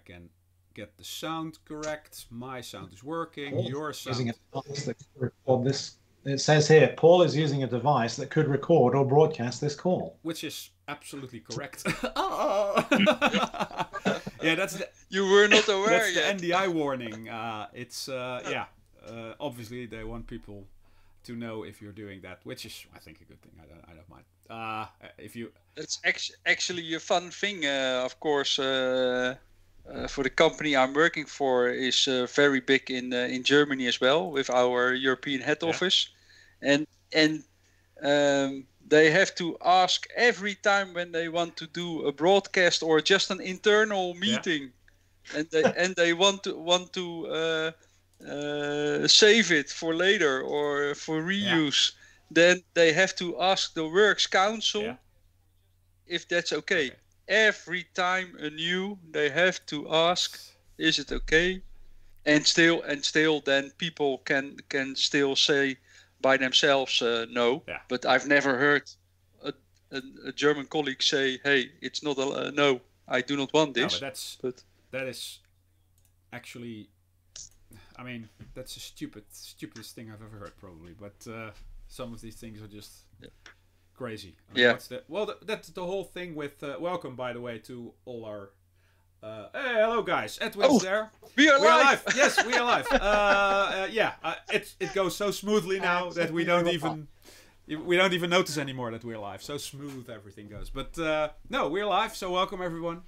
can get the sound correct. My sound is working. Your sound. Using a device that could record this. It says here, Paul is using a device that could record or broadcast this call. Which is absolutely correct. Oh. Yeah, that's the, You were not aware that's yet. the NDI warning. It's yeah. Obviously, they want people to know if you're doing that, which is, I think, a good thing. I don't mind. If you, That's actually a fun thing, of course. For the company I'm working for is very big in Germany as well, with our European head office, and they have to ask every time when they want to do a broadcast or just an internal meeting, and they want to save it for later or for reuse. Then they have to ask the Works Council if that's okay. Every time anew, they have to ask, is it okay? And still then people can still say by themselves no. But I've never heard a German colleague say, hey, it's not a no, I do not want this. No, but that is actually, I mean, that's the stupidest thing I've ever heard, probably. But some of these things are just crazy. I mean, that's the whole thing with. Welcome, by the way, to all our. Hey, hello, guys. Edwin's there. We are live. Yes, we are live. It goes so smoothly now that we don't even notice anymore that we're live. So smooth everything goes. But no, we're live. So welcome everyone.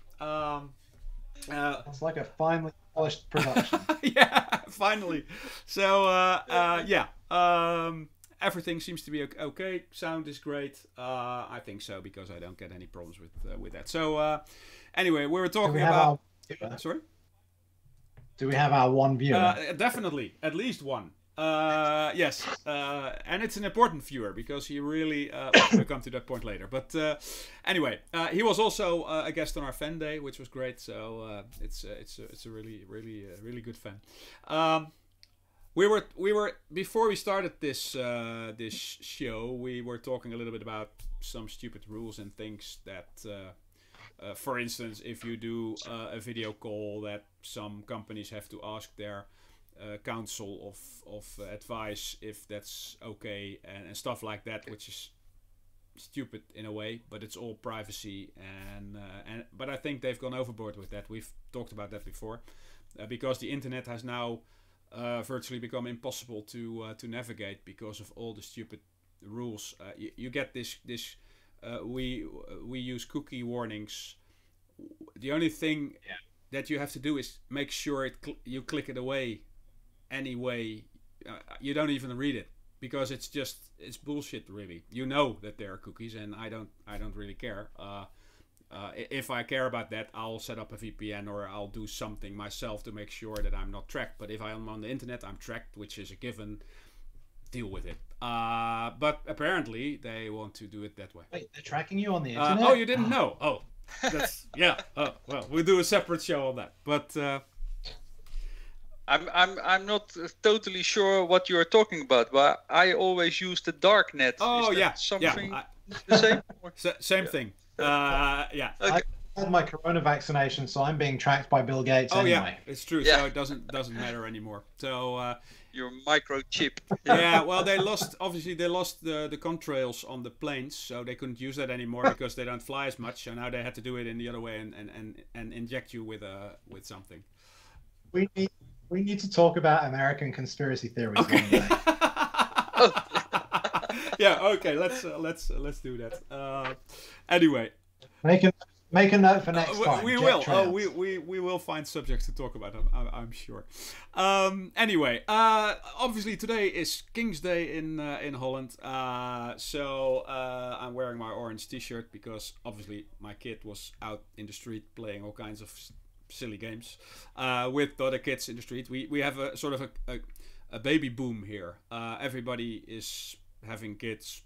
It's like a finely polished production. Yeah, finally. So everything seems to be okay. Sound is great. I think so, because I don't get any problems with that. So anyway, we were talking about. Sorry. Do we have our one viewer? Definitely, at least one. Yes, and it's an important viewer because he really. We'll come to that point later. But anyway, he was also a guest on our fan day, which was great. So it's a really good fan. We were before we started this this show, we were talking a little bit about some stupid rules and things that, for instance, if you do a video call, that some companies have to ask their council of advice if that's okay and stuff like that, which is stupid in a way, but it's all privacy and but I think they've gone overboard with that. We've talked about that before, because the internet has now virtually become impossible to navigate because of all the stupid rules. You get this we use cookie warnings. The only thing that you have to do is make sure you click it away anyway. You don't even read it, because it's bullshit, really. You know that there are cookies, and I don't really care. If I care about that, I'll set up a VPN or I'll do something myself to make sure that I'm not tracked. But if I'm on the internet, I'm tracked, which is a given. Deal with it. But apparently they want to do it that way. Wait, they're tracking you on the internet? Oh, you didn't know? Oh, that's Oh, well, we'll do a separate show on that. But I'm not totally sure what you are talking about, but I always use the dark net. Oh, something the same? Same thing. Okay. I had my corona vaccination, so I'm being tracked by Bill Gates anyway. Yeah, it's true. So it doesn't matter anymore. So your microchip. Yeah, well, they lost the contrails on the planes, so they couldn't use that anymore because they don't fly as much. So now they had to do it in the other way and inject you with something. We need to talk about American conspiracy theories one day. Yeah, okay, let's do that. Anyway, make a note for next time. We will. We will find subjects to talk about. I'm sure. Anyway, obviously today is King's Day in Holland. So I'm wearing my orange T-shirt because obviously my kid was out in the street playing all kinds of silly games with the other kids in the street. We have a sort of a baby boom here. Everybody is having kids,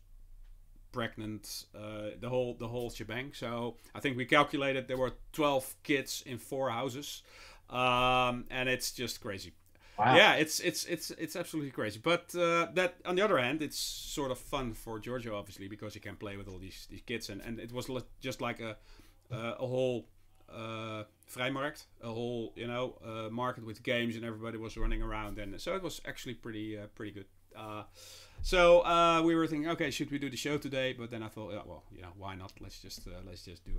pregnant, the whole shebang. So I think we calculated there were 12 kids in 4 houses, and it's just crazy. Wow. Yeah, it's absolutely crazy. But that on the other hand, it's sort of fun for Giorgio, obviously, because he can play with all these kids, and it was just like a whole Vrijmarkt, a whole market with games, and everybody was running around, and so it was actually pretty good. So we were thinking, okay, should we do the show today? But then I thought, why not? Let's just do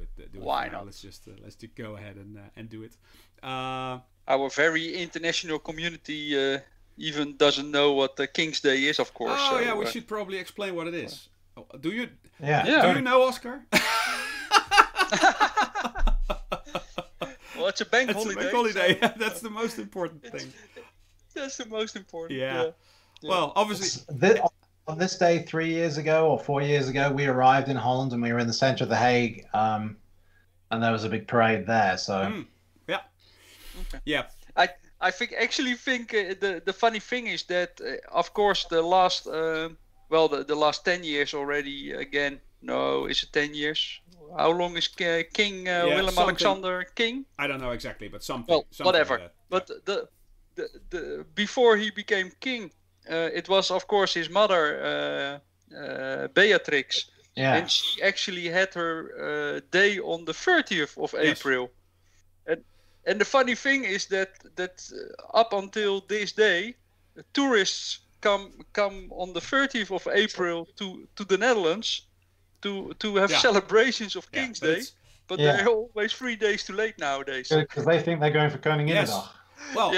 it. Why not? Let's just go ahead and do it. Our very international community even doesn't know what King's Day is, of course. Oh so, yeah, we should probably explain what it is. Do you? Yeah. Do you know, Oscar? Well, it's a bank It's holiday. a bank holiday. So, That's the most important thing. That's the most important. Yeah. Well, obviously. On this day 3 years ago or 4 years ago, we arrived in Holland and we were in the center of The Hague, and there was a big parade there. So yeah, okay. Yeah. I think the funny thing is that of course the last the last 10 years already again. No, is it 10 years? How long is King Willem Alexander king? I don't know exactly, but something. Well, something whatever. Like but the before he became king, it was of course his mother Beatrix, and she actually had her day on the 30th of April. And the funny thing is that up until this day, tourists come on the 30th of April to the Netherlands to have celebrations of King's Day, but they're always 3 days too late nowadays. Because they think they're going for Koninginnedag. Yes. Well,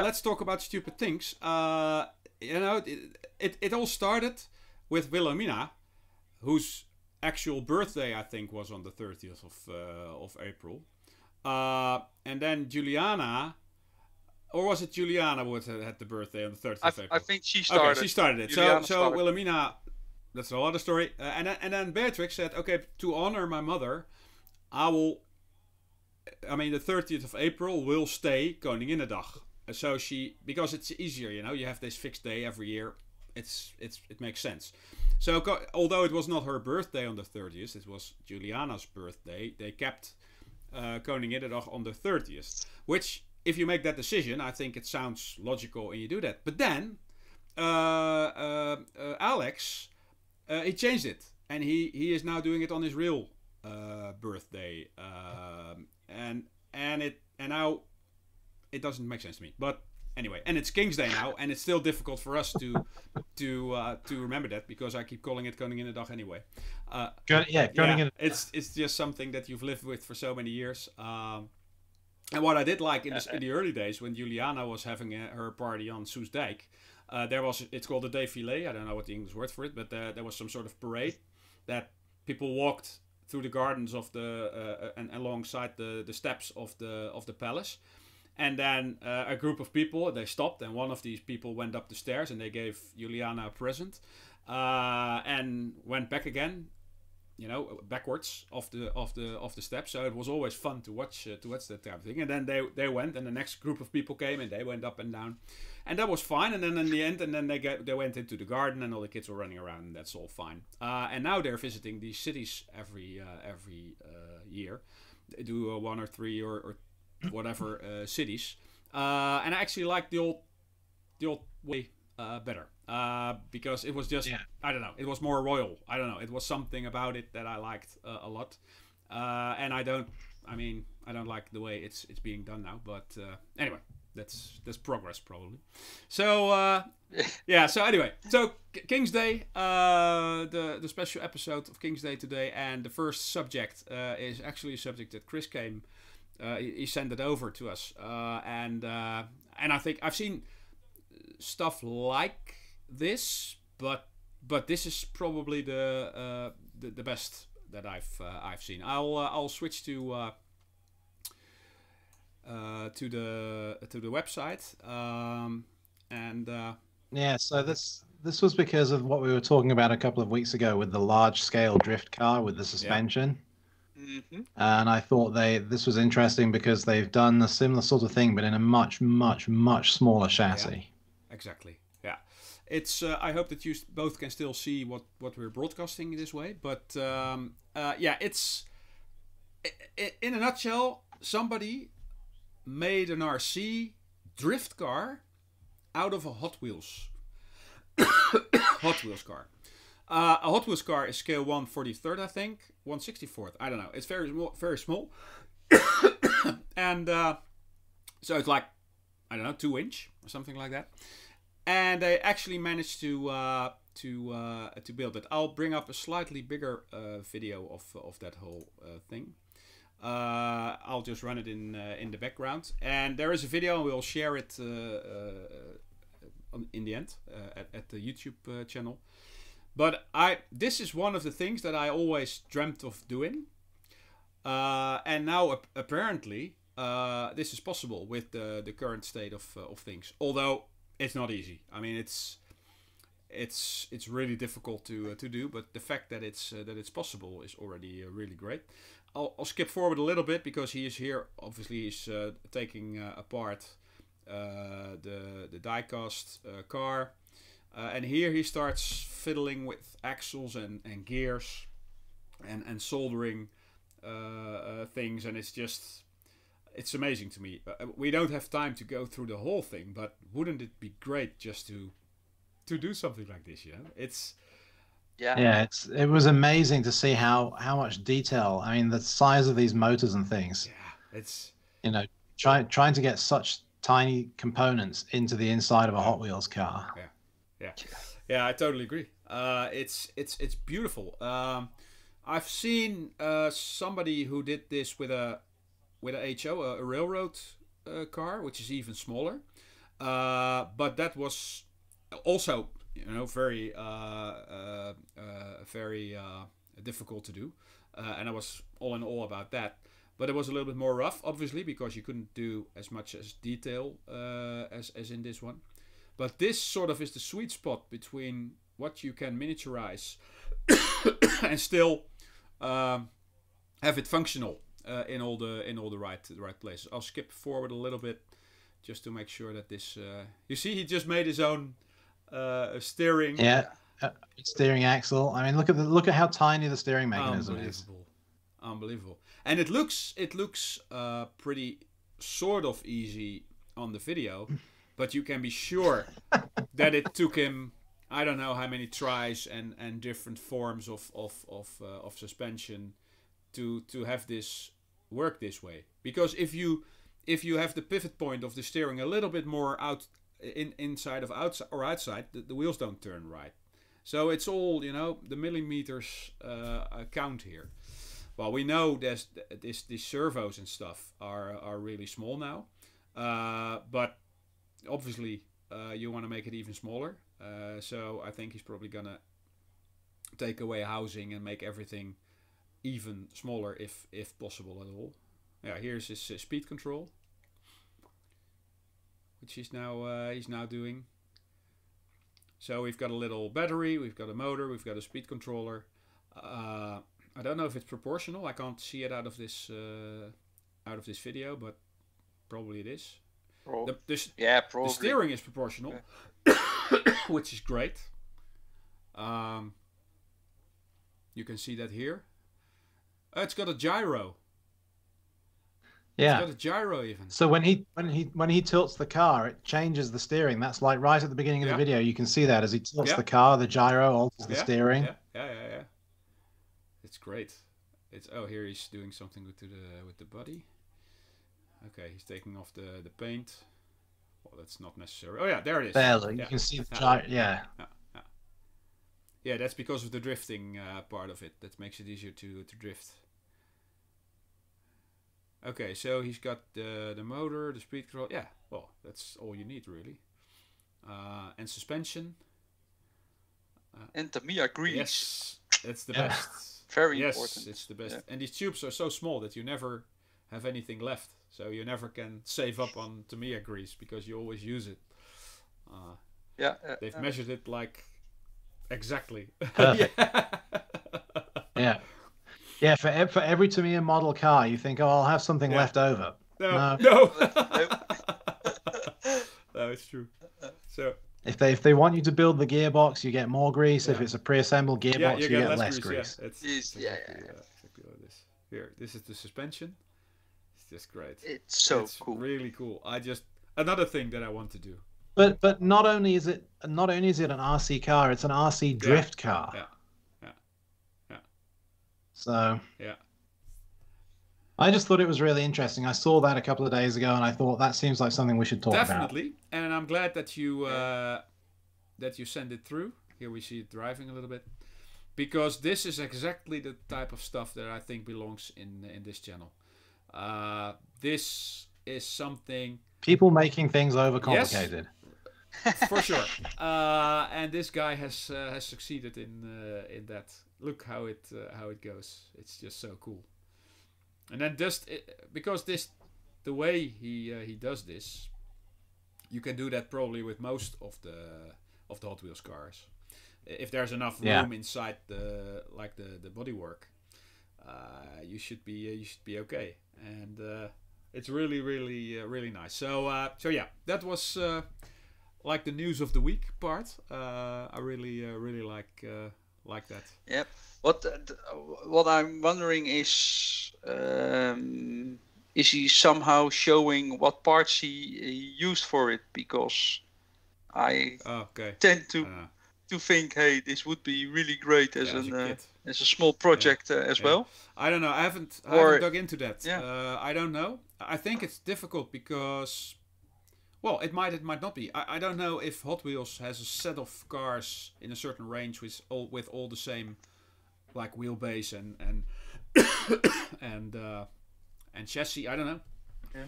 let's talk about stupid things. It all started with Wilhelmina, whose actual birthday I think was on the 30th of April. And then Juliana, or was it Juliana who had the birthday on the 30th of April? I think she started. Okay, she started it. Juliana so started. Wilhelmina, that's another story. And then Beatrix said, okay, to honor my mother, the 30th of April will stay Koninginnedag. So because it's easier, you have this fixed day every year. It makes sense. So although it was not her birthday on the 30th, it was Juliana's birthday, they kept Koninginnedag on the 30th, which if you make that decision, I think it sounds logical and you do that. But then Alex, he changed it, and he is now doing it on his real birthday, and now it doesn't make sense to me. But anyway, and it's King's Day now, and it's still difficult for us to remember that because I keep calling it Koninginnedag anyway. Koninginnedag. It's just something that you've lived with for so many years. And what I did like in the early days when Juliana was having her party on Soesdijk, it's called a défilé. I don't know what the English word for it, but there was some sort of parade that people walked through the gardens of and alongside the steps of the palace. And then a group of people, they stopped, and one of these people went up the stairs and they gave Juliana a present, and went back again, backwards off the steps. So it was always fun to watch that type of thing. And then they went, and the next group of people came, and they went up and down, and that was fine. And then in the end, and then they went into the garden, and all the kids were running around, and that's all fine. And now they're visiting these cities every year. They do 1 or 3 or whatever cities, and I actually like the old way better, because it was just I don't know, it was more royal. I don't know, it was something about it that I liked a lot, and I don't like the way it's being done now, but anyway, that's progress probably. So so anyway, so King's Day, the special episode of King's Day today, and the first subject is actually a subject that Chris came. He sent it over to us, and I think I've seen stuff like this, but this is probably the best that I've seen. I'll switch to the website, and So this was because of what we were talking about a couple of weeks ago with the large scale drift car with the suspension. Mm-hmm. And I thought this was interesting because they've done a similar sort of thing, but in a much, much, much smaller chassis. Yeah, exactly. Yeah, it's. I hope that you both can still see what we're broadcasting this way. But it's in a nutshell, somebody made an RC drift car out of a Hot Wheels car. A Hot Wheels car is scale 1/43rd, I think, 1/64th. I don't know. It's very small. And so it's like, I don't know, 2-inch or something like that. And they actually managed to build it. I'll bring up a slightly bigger video of that whole thing. I'll just run it in the background, and there is a video, and we'll share it in the end at the YouTube channel. But this is one of the things that I always dreamt of doing, and now apparently this is possible with the current state of things. Although it's not easy. I mean, it's really difficult to do, but the fact that it's possible is already really great. I'll skip forward a little bit because he is here. Obviously, he's taking apart the die-cast car, and here he starts fiddling with axles and gears and soldering things, and it's amazing to me. We don't have time to go through the whole thing, but wouldn't it be great just to do something like this? You know, it was amazing to see how much detail. I mean, the size of these motors and things. Yeah, it's trying to get such tiny components into the inside of a Hot Wheels car. Yeah, I totally agree. It's beautiful. I've seen somebody who did this with a HO, a railroad car, which is even smaller. But that was also, very difficult to do, and I was all in all about that. But it was a little bit more rough, obviously, because you couldn't do as much as detail as in this one. But this sort of is the sweet spot between what you can miniaturize and still have it functional in all the right places. I'll skip forward a little bit just to make sure that this. You see, he just made his own steering. Yeah, steering axle. I mean, look at how tiny the steering mechanism is. Unbelievable. And it looks pretty sort of easy on the video, but you can be sure that it took him, I don't know how many tries and different forms of suspension to have this work this way. Because if you have the pivot point of the steering a little bit more inside of outside, the wheels don't turn right. So it's all, the millimeters count here. Well, we know these servos and stuff are really small now, but obviously you want to make it even smaller. So I think he's probably gonna take away housing and make everything even smaller if possible at all. Yeah, here's his speed control, which he's now doing. So we've got a little battery, we've got a motor, we've got a speed controller. I don't know if it's proportional. I can't see it out of this video, but probably it is. Probably. The steering is proportional, which is great. You can see that here. It's got a gyro. Yeah, it's got a gyro even. So when he tilts the car, it changes the steering. That's like right at the beginning of the video. You can see that as he tilts the car, the gyro alters the steering. Yeah. It's great. Here he's doing something with the body. Okay, he's taking off the paint. Well, that's not necessary. Oh yeah, there it is. Barely. You can see the gyro. Yeah, that's because of the drifting part of it. That makes it easier to drift. Okay, so he's got the motor, the speed control. Yeah, well, that's all you need really. And suspension. And Tamiya grease. Yes, it's the best. Very important. Yes, it's the best. And these tubes are so small that you never have anything left. So you never can save up on Tamiya grease because you always use it. They've measured it like exactly. Yeah, for every Tamiya model car, you think, I'll have something left over. No. No, it's true. So if they want you to build the gearbox, you get more grease. If it's a pre-assembled gearbox, you get less grease. Exactly like this. Here, this is the suspension. It's just great. It's cool. Really cool. Another thing that I want to do. But not only is it an RC car, it's an RC drift car. Yeah. So I just thought it was really interesting. I saw that a couple of days ago, and I thought that seems like something we should talk about. Definitely, and I'm glad that you sent it through. Here we see it driving a little bit, because this is exactly the type of stuff that I think belongs in this channel. This is something, people making things overcomplicated. Yes, for sure. And this guy has succeeded in that. Look how it goes. It's just so cool. And then because the way he does this, you can do that probably with most of the Hot Wheels cars. If there's enough room inside the bodywork, you should be okay. And it's really, really, really nice. So yeah, that was like the news of the week part. I really like that. Yep. What I'm wondering is he somehow showing what parts he used for it? Because I tend to think, hey, this would be really great as a small project as well. I don't know. I haven't dug into that. Yeah. I don't know. I think it's difficult because, well, it might not be. I don't know if Hot Wheels has a set of cars in a certain range with all the same, like, wheelbase and and chassis. I don't know. Yeah.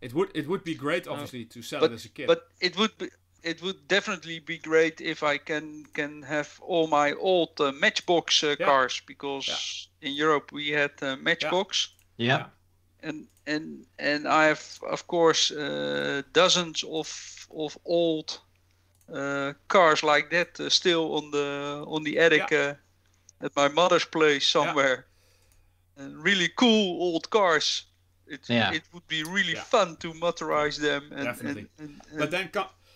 It would be great, obviously, to sell it as a kit. But it would definitely be great if I can have all my old Matchbox cars, because in Europe we had Matchbox. Yeah. And I have, of course, dozens of old cars like that still on the attic at my mother's place somewhere. And really cool old cars. It would be really fun to motorize them and but then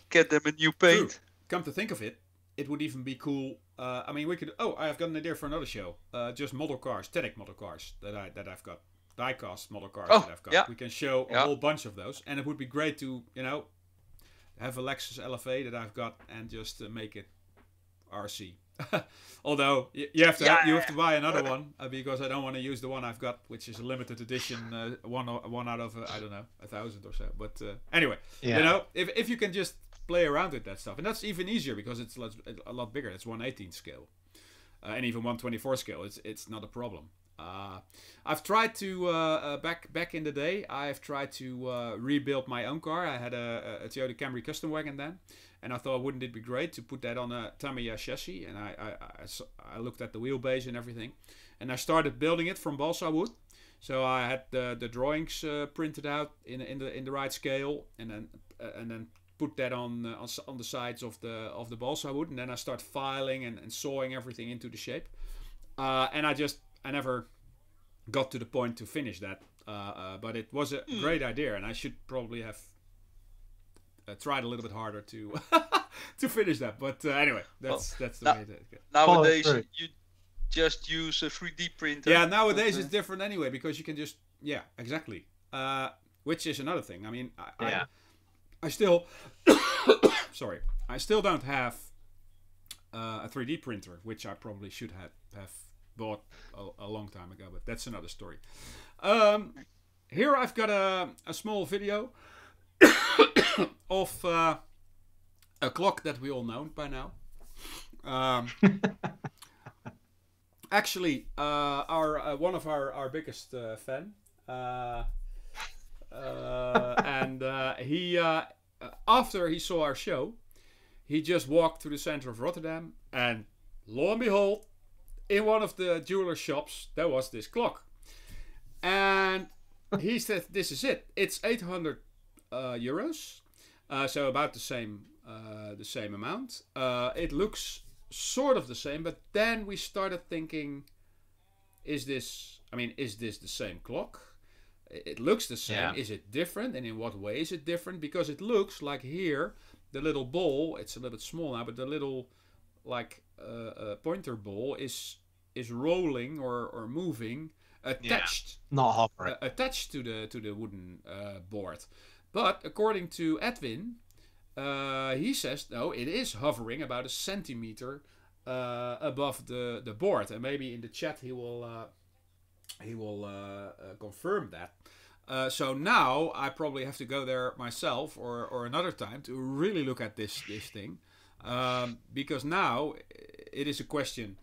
get them a new paint. True. Come to think of it, it would even be cool. I mean, we could. Oh, I have got an idea for another show. Just model cars, static model cars that I've got. Die-cast model cars that I've got. Yeah. We can show a whole bunch of those, and it would be great to, have a Lexus LFA that I've got and just make it RC. Although you have to buy another one because I don't want to use the one I've got, which is a limited edition, one out of I don't know 1,000 or so. But anyway, if you can just play around with that stuff, and that's even easier because it's a lot bigger. It's 1/18 scale, and even 1/24 scale. It's not a problem. I've tried to back in the day. I've tried to rebuild my own car. I had a Toyota Camry custom wagon then, and I thought, wouldn't it be great to put that on a Tamiya chassis? And I looked at the wheelbase and everything, and I started building it from balsa wood. So I had the drawings printed out in the right scale, and then put that on the sides of the balsa wood, and then I start filing and sawing everything into the shape. And I never got to the point to finish that, but it was a great idea, and I should probably have tried a little bit harder to to finish that. But anyway, that's the way it is. Nowadays, you just use a 3D printer. Yeah, nowadays it's different anyway, because you can just exactly. Which is another thing. I mean, I still I still don't have a 3D printer, which I probably should have bought a long time ago, but that's another story. Here I've got a small video of a clock that we all know by now. Actually, one of our biggest fan, and he after he saw our show, he just walked to the center of Rotterdam, and lo and behold, in one of the jeweler shops, there was this clock. And he said, this is it. It's 800 euros. So about the same amount. It looks sort of the same, but then we started thinking, is this the same clock? It looks the same. Yeah. Is it different? And in what way is it different? Because it looks like here, the little ball, it's a little bit small now, but the little, like, pointer ball is rolling or moving attached, not hovering, attached to the wooden board. But according to Edwin, he says no, it is hovering about a centimeter above the board. And maybe in the chat he will confirm that. So now I probably have to go there myself or another time to really look at this thing, because now it is a question: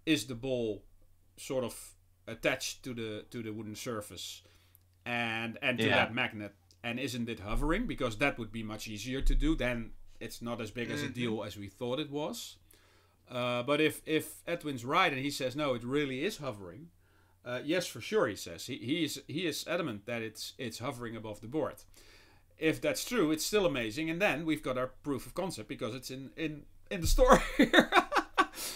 is the ball sort of attached to the wooden surface and to that magnet, and isn't it hovering? Because that would be much easier to do. Then it's not as big as a deal as we thought it was. But if Edwin's right and he says no, it really is hovering. Yes, for sure, he says. He is adamant that it's hovering above the board. If that's true, it's still amazing, and then we've got our proof of concept because it's in the store here.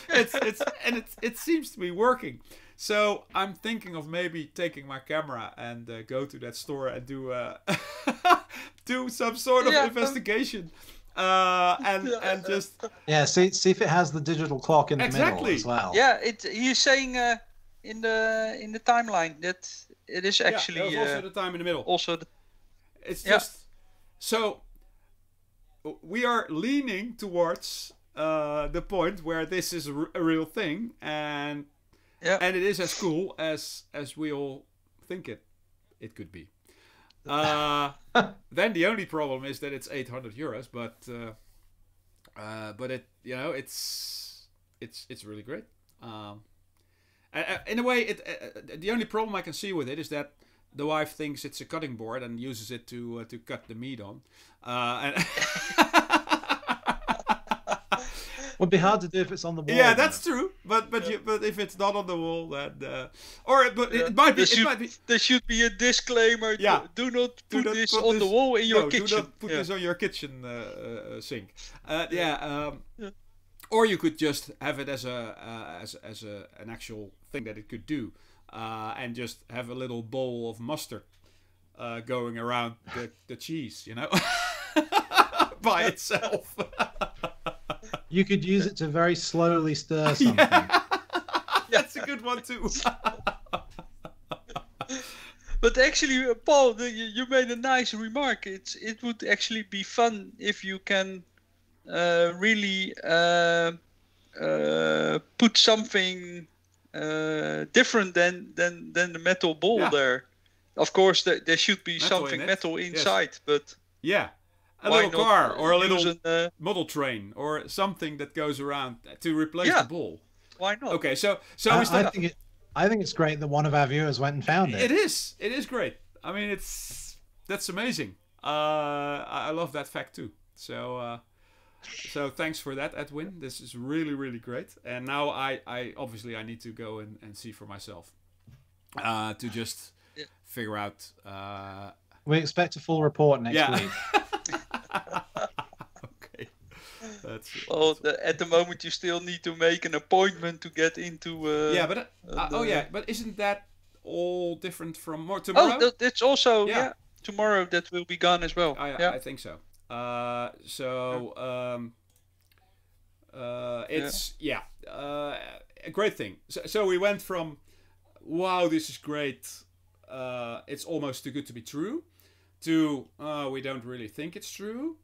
it seems to be working. So I'm thinking of maybe taking my camera and go to that store and do some sort of investigation. And just see if it has the digital clock in the middle as well. Yeah, he's saying in the timeline that it is actually also the time in the middle. Also, it's just so we are leaning towards the point where this is a real thing, and it is as cool as we all think it could be. Then the only problem is that it's 800 euros, but it it's really great. In a way, the only problem I can see with it is that the wife thinks it's a cutting board and uses it to cut the meat on. Would be hard to do if it's on the wall. Yeah, that's true. But if it's not on the wall, then it might be. There should be a disclaimer. Yeah. Do not put this on the wall in your kitchen. Do not put this on your kitchen sink. Or you could just have it as an actual thing that it could do, and just have a little bowl of mustard going around the cheese, by itself. You could use it to very slowly stir something. That's a good one too. But actually, Paul, you made a nice remark. It would actually be fun if you can really put something different than the metal ball there. Of course, there should be something metal inside, but a little car or a little model train or something that goes around to replace the ball. Why not? Okay, so I think it's great that one of our viewers went and found it. It is great. I mean, that's amazing. I love that fact too. So thanks for that, Edwin. This is really, really great. And now I obviously I need to go and see for myself to just figure out. We expect a full report next week. Okay. At the moment you still need to make an appointment to get into. But isn't that all different from tomorrow? Oh, that's also tomorrow that will be gone as well. I think so. It's a great thing. So we went from wow, this is great. It's almost too good to be true. To we don't really think it's true.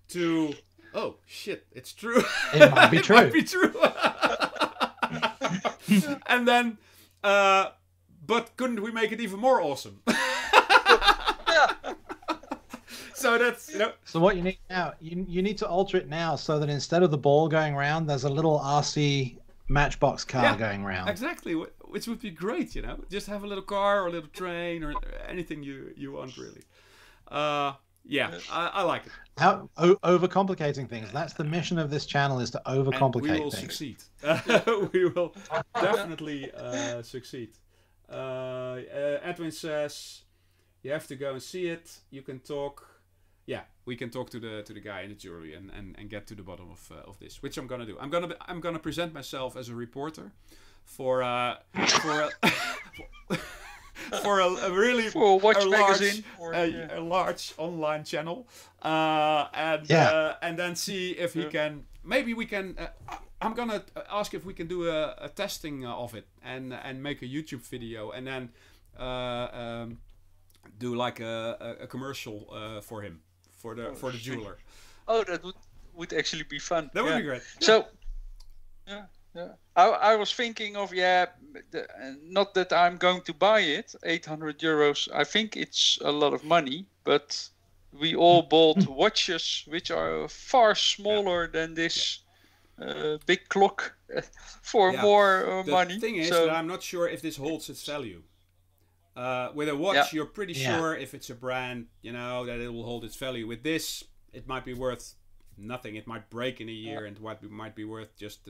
To oh shit, it's true. It might be true. Might be true. And then, but couldn't we make it even more awesome? So that's So what you need now, you need to alter it now so that instead of the ball going around, there's a little RC Matchbox car going around. Exactly, which would be great. Just have a little car or a little train or anything you want really. I like it. How overcomplicating things. That's the mission of this channel, is to overcomplicate and we will things. Succeed. We will definitely succeed. Edwin says you have to go and see it. You can talk. Yeah, we can talk to the guy in the jury and get to the bottom of this, which I'm gonna do. I'm gonna present myself as a reporter for a really a large online channel, and then see if he can. Maybe we can. I'm gonna ask if we can do a testing of it and make a YouTube video and then do like a commercial for him for the jeweler. Oh, that would actually be fun. That would be great. So Yeah. I was thinking of not that I'm going to buy it. 800 euros. I think it's a lot of money, but we all bought watches which are far smaller than this big clock for more money. The thing is so, that I'm not sure if this holds its value. With a watch, you're pretty sure if it's a brand, that it will hold its value. With this, it might be worth nothing. It might break in a year, and what might be worth just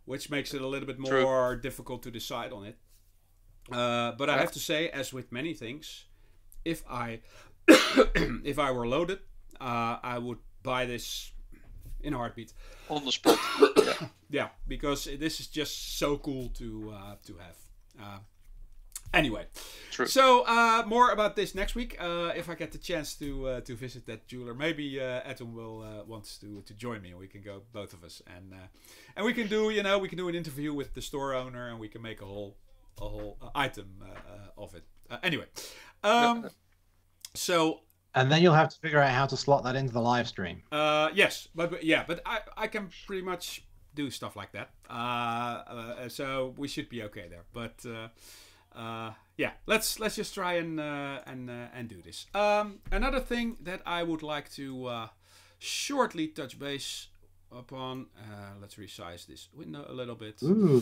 which makes it a little bit more difficult to decide on it. But I have to say, as with many things, if I if I were loaded, I would buy this in a heartbeat. On the spot. Yeah, because this is just so cool to have. Anyway, so more about this next week. If I get the chance to visit that jeweler, maybe Adam will wants to join me, and we can go, both of us, and we can do an interview with the store owner, and we can make a whole item of it. Anyway, so. And then you'll have to figure out how to slot that into the live stream. Yes, but I can pretty much do stuff like that. So we should be okay there. But let's just try and do this. Another thing that I would like to shortly touch base upon. Let's resize this window a little bit. Ooh,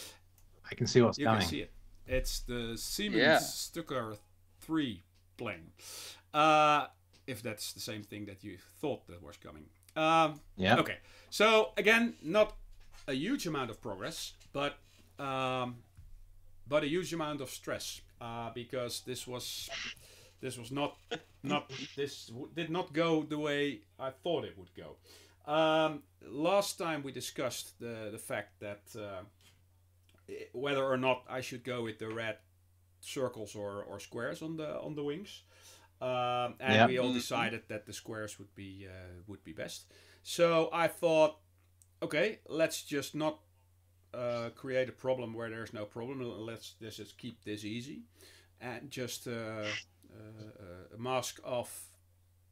I can see what's coming. You can see it. It's the Siemens Stucker 3 plane. If that's the same thing that you thought that was coming. Okay. So again, not a huge amount of progress, but a huge amount of stress, because this did not go the way I thought it would go. Last time we discussed the fact that whether or not I should go with the red circles or squares on the wings. And we all decided that the squares would be best. So I thought, okay, let's just not create a problem where there's no problem. Let's just keep this easy, and just mask off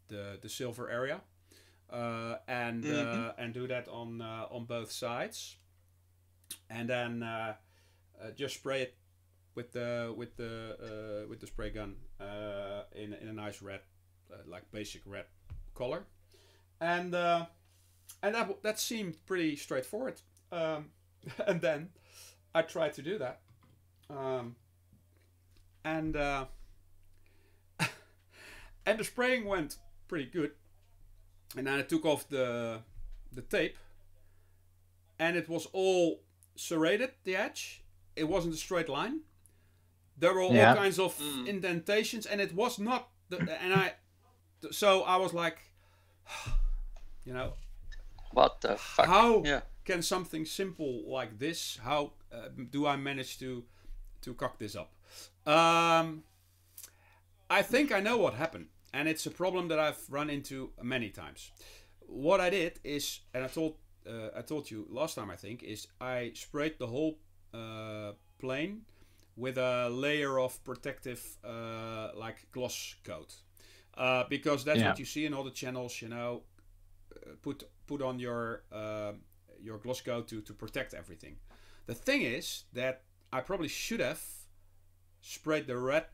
the silver area, and do that on both sides, and then just spray it with the spray gun in a nice red, like basic red color, and that seemed pretty straightforward. And then I tried to do that, and the spraying went pretty good, and then I took off the tape, and it was all serrated, the edge. It wasn't a straight line. There were all kinds of indentations, and it was not. So I was like, what the fuck? How can something simple like this? How do I manage to cock this up? I think I know what happened, and it's a problem that I've run into many times. What I did is, and I told you last time, I think, is I sprayed the whole plane with a layer of protective like gloss coat, because that's what you see in all the channels. Put on your gloss coat to protect everything. The thing is that I probably should have sprayed the red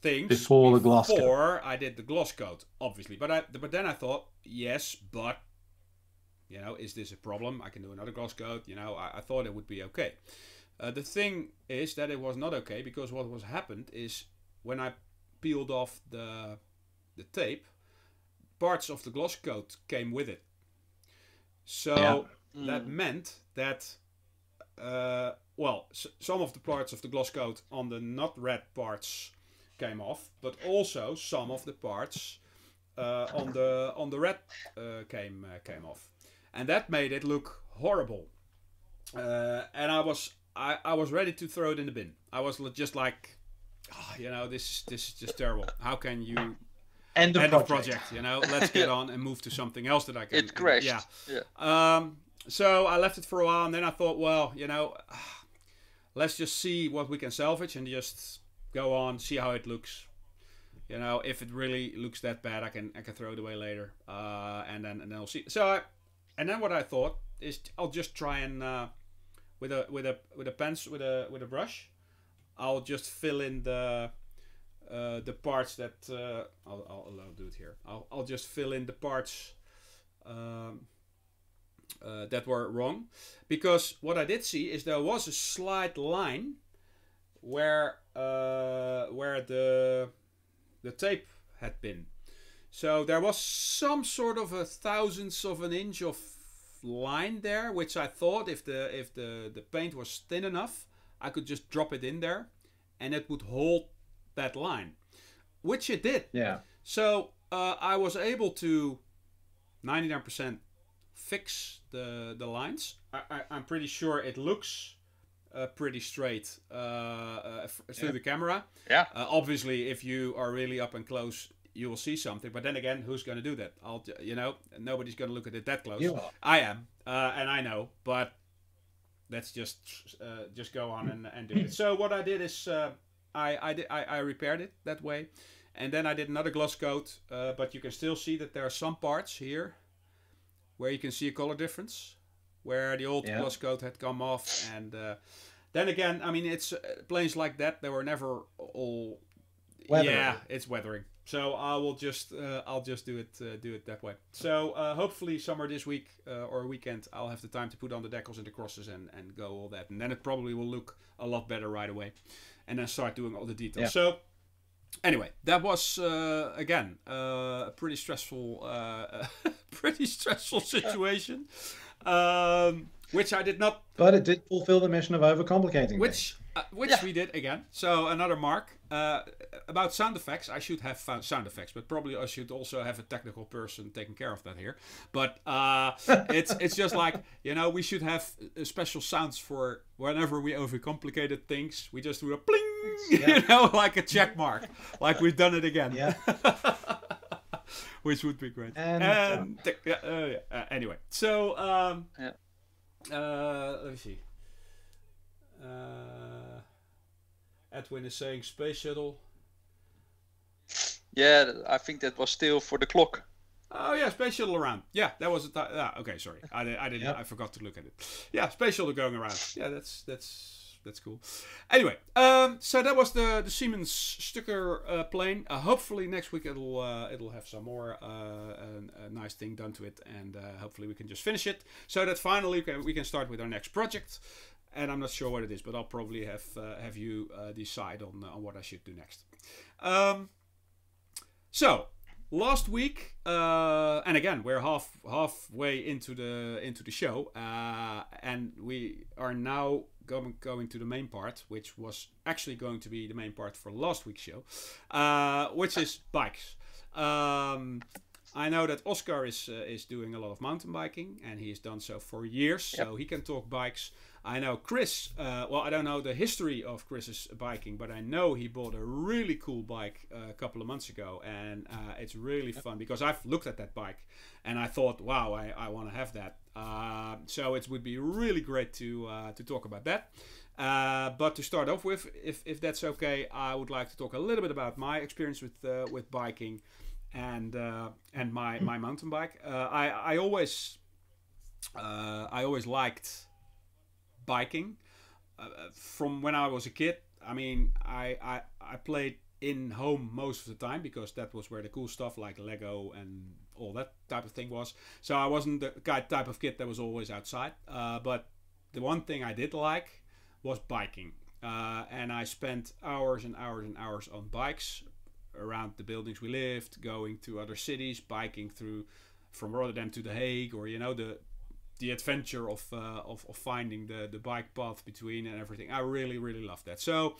things before I did the gloss coat, obviously. But then I thought, yes, but is this a problem? I can do another gloss coat. I thought it would be okay. The thing is that it was not okay, because what was happened is when I peeled off the tape, parts of the gloss coat came with it. So that meant that some of the parts of the gloss coat on the not red parts came off, but also some of the parts on the red came off, and that made it look horrible. And I was ready to throw it in the bin. I was just like, this is just terrible. How can you end of project? Let's get on and move to something else that I can. It crashed. So I left it for a while, and then I thought, well, let's just see what we can salvage and just go on, see how it looks. If it really looks that bad, I can throw it away later, and then I'll see. So and then what I thought is I'll just try and with a brush, I'll just fill in the parts that I'll do it here. I'll just fill in the parts that were wrong, because what I did see is there was a slight line where the tape had been. So there was some sort of a thousandth of an inch of line there, which I thought if the paint was thin enough, I could just drop it in there and it would hold that line, which it did. Yeah. So I was able to 99% fix the lines. I'm pretty sure it looks pretty straight through the camera. Yeah. Obviously, if you are really up and close, you will see something. But then again, who's going to do that? Nobody's going to look at it that close. You are. I am, and I know. But let's just go on and do it. So what I did is I repaired it that way, and then I did another gloss coat. But you can still see that there are some parts here where you can see a color difference, where the old gloss coat had come off. And then again, I mean, it's planes like that, they were never all weathering. Yeah, it's weathering. So I'll just do it that way. So hopefully somewhere this week or weekend, I'll have the time to put on the decals and the crosses and go all that, and then it probably will look a lot better right away, and then start doing all the details. Yeah. So anyway, that was again a pretty stressful situation, which I did not. But it did fulfill the mission of overcomplicating. Which we did again. So another mark. About sound effects, I should have found sound effects, but probably I should also have a technical person taking care of that here. But it's just like, we should have special sounds for whenever we overcomplicated things. We just do a bling, like a check mark, like we've done it again. Yeah. Which would be great. Anyway, so let me see. Edwin is saying space shuttle. Yeah, I think that was still for the clock. Oh yeah, space shuttle around. Yeah, that was okay, sorry, I didn't. Yep. I forgot to look at it. Yeah, space shuttle going around. Yeah, that's cool. Anyway, so that was the Siemens Stucker plane. Hopefully next week it'll have some more a nice thing done to it, and hopefully we can just finish it so that finally we can start with our next project. And I'm not sure what it is, but I'll probably have you decide on what I should do next. So last week, and again we're halfway into the show, and we are now going to the main part, which was actually going to be the main part for last week's show, which is bikes. I know that Oscar is doing a lot of mountain biking, and he has done so for years, so he can talk bikes. I know Chris, I don't know the history of Chris's biking, but I know he bought a really cool bike a couple of months ago, and it's really fun because I've looked at that bike and I thought, wow, I want to have that. So it would be really great to talk about that. But to start off with, if that's okay, I would like to talk a little bit about my experience with biking and my mountain bike. I always liked biking from when I was a kid. I mean, I played in home most of the time because that was where the cool stuff like Lego and all that type of thing was. So I wasn't the type of kid that was always outside. But the one thing I did like was biking, and I spent hours and hours and hours on bikes around the buildings we lived, going to other cities, biking through from Rotterdam to The Hague, or the adventure of finding the bike path between and everything. I really loved that. So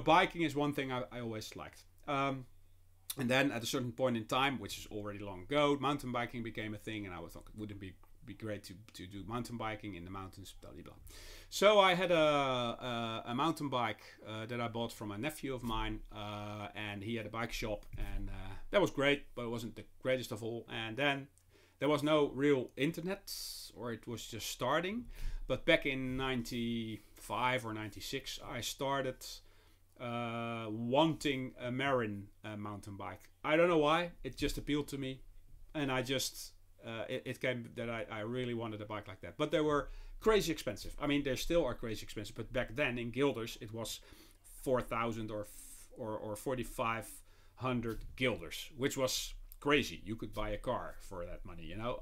biking is one thing I always liked. And then at a certain point in time, which is already long ago, mountain biking became a thing, and I thought, wouldn't it be great to do mountain biking in the mountains, blah blah blah. So I had a mountain bike that I bought from a nephew of mine, and he had a bike shop, and that was great, but it wasn't the greatest of all. And then there was no real internet, or it was just starting. But back in 95 or 96, I started wanting a Marin mountain bike. I don't know why. It just appealed to me. And I just it came that I really wanted a bike like that. But they were crazy expensive. I mean, they still are crazy expensive. But back then in guilders, it was 4,000 or 4,500 guilders, which was crazy. You could buy a car for that money, you know.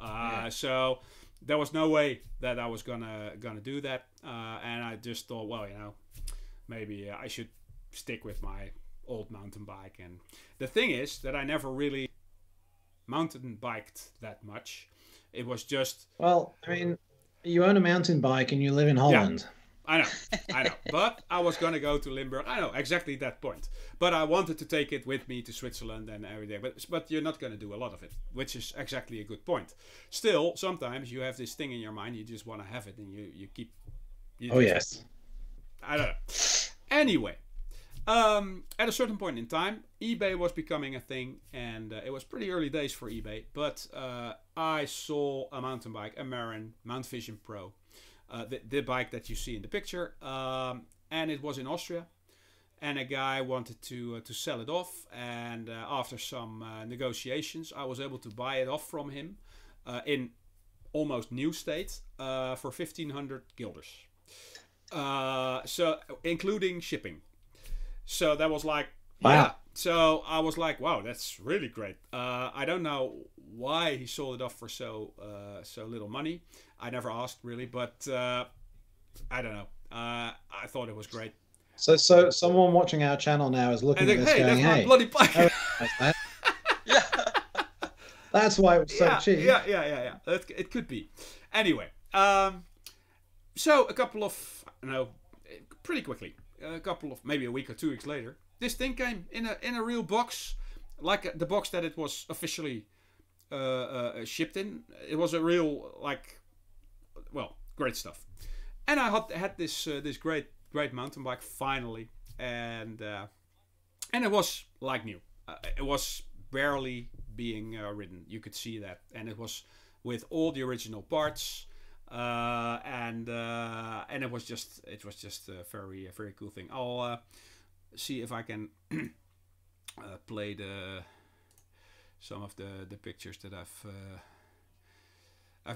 So there was no way that I was gonna do that. And I just thought, well, you know, maybe I should stick with my old mountain bike. And the thing is that I never really mountain biked that much. It was just, well, I mean, you own a mountain bike and you live in Holland. Yeah, I know. But I was gonna go to Limburg. I know exactly that point. But I wanted to take it with me to Switzerland and every day. But you're not gonna do a lot of it, which is exactly a good point. Still, sometimes you have this thing in your mind. You just want to have it, and you keep. Yes. I don't know. Anyway. At a certain point in time, eBay was becoming a thing, and it was pretty early days for eBay. But I saw a mountain bike, a Marin Mount Vision Pro, the bike that you see in the picture, and it was in Austria. And a guy wanted to sell it off, and after some negotiations, I was able to buy it off from him in almost new state for 1,500 guilders, so including shipping. So that was like, wow. Yeah. So I was like, wow, that's really great. I don't know why he sold it off for so little money. I never asked really, but I don't know. I thought it was great. So someone watching our channel now is looking at this hey, going, that's my bloody bike. Yeah. That's why it was so cheap. Yeah. It could be. Anyway, so a couple of, pretty quickly. A couple of, maybe a week or 2 weeks later, this thing came in a real box, like the box that it was officially shipped in. It was a real, like, well, great stuff. And I had this great mountain bike finally, and it was like new. It was barely being ridden. You could see that, and it was with all the original parts. And it was just a very cool thing. I'll see if I can play some of the pictures that I've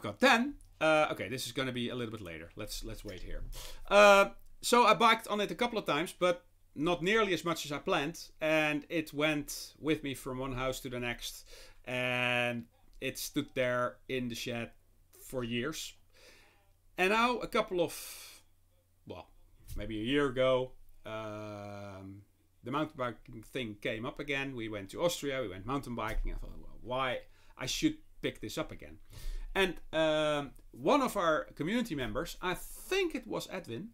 got. Then okay, this is going to be a little bit later. Let's wait here. So I biked on it a couple of times, but not nearly as much as I planned, and it went with me from one house to the next, and it stood there in the shed for years. And now, a couple of, well, maybe a year ago, the mountain biking thing came up again. We went to Austria, we went mountain biking. I thought, well, why? I should pick this up again. And one of our community members, I think it was Edwin,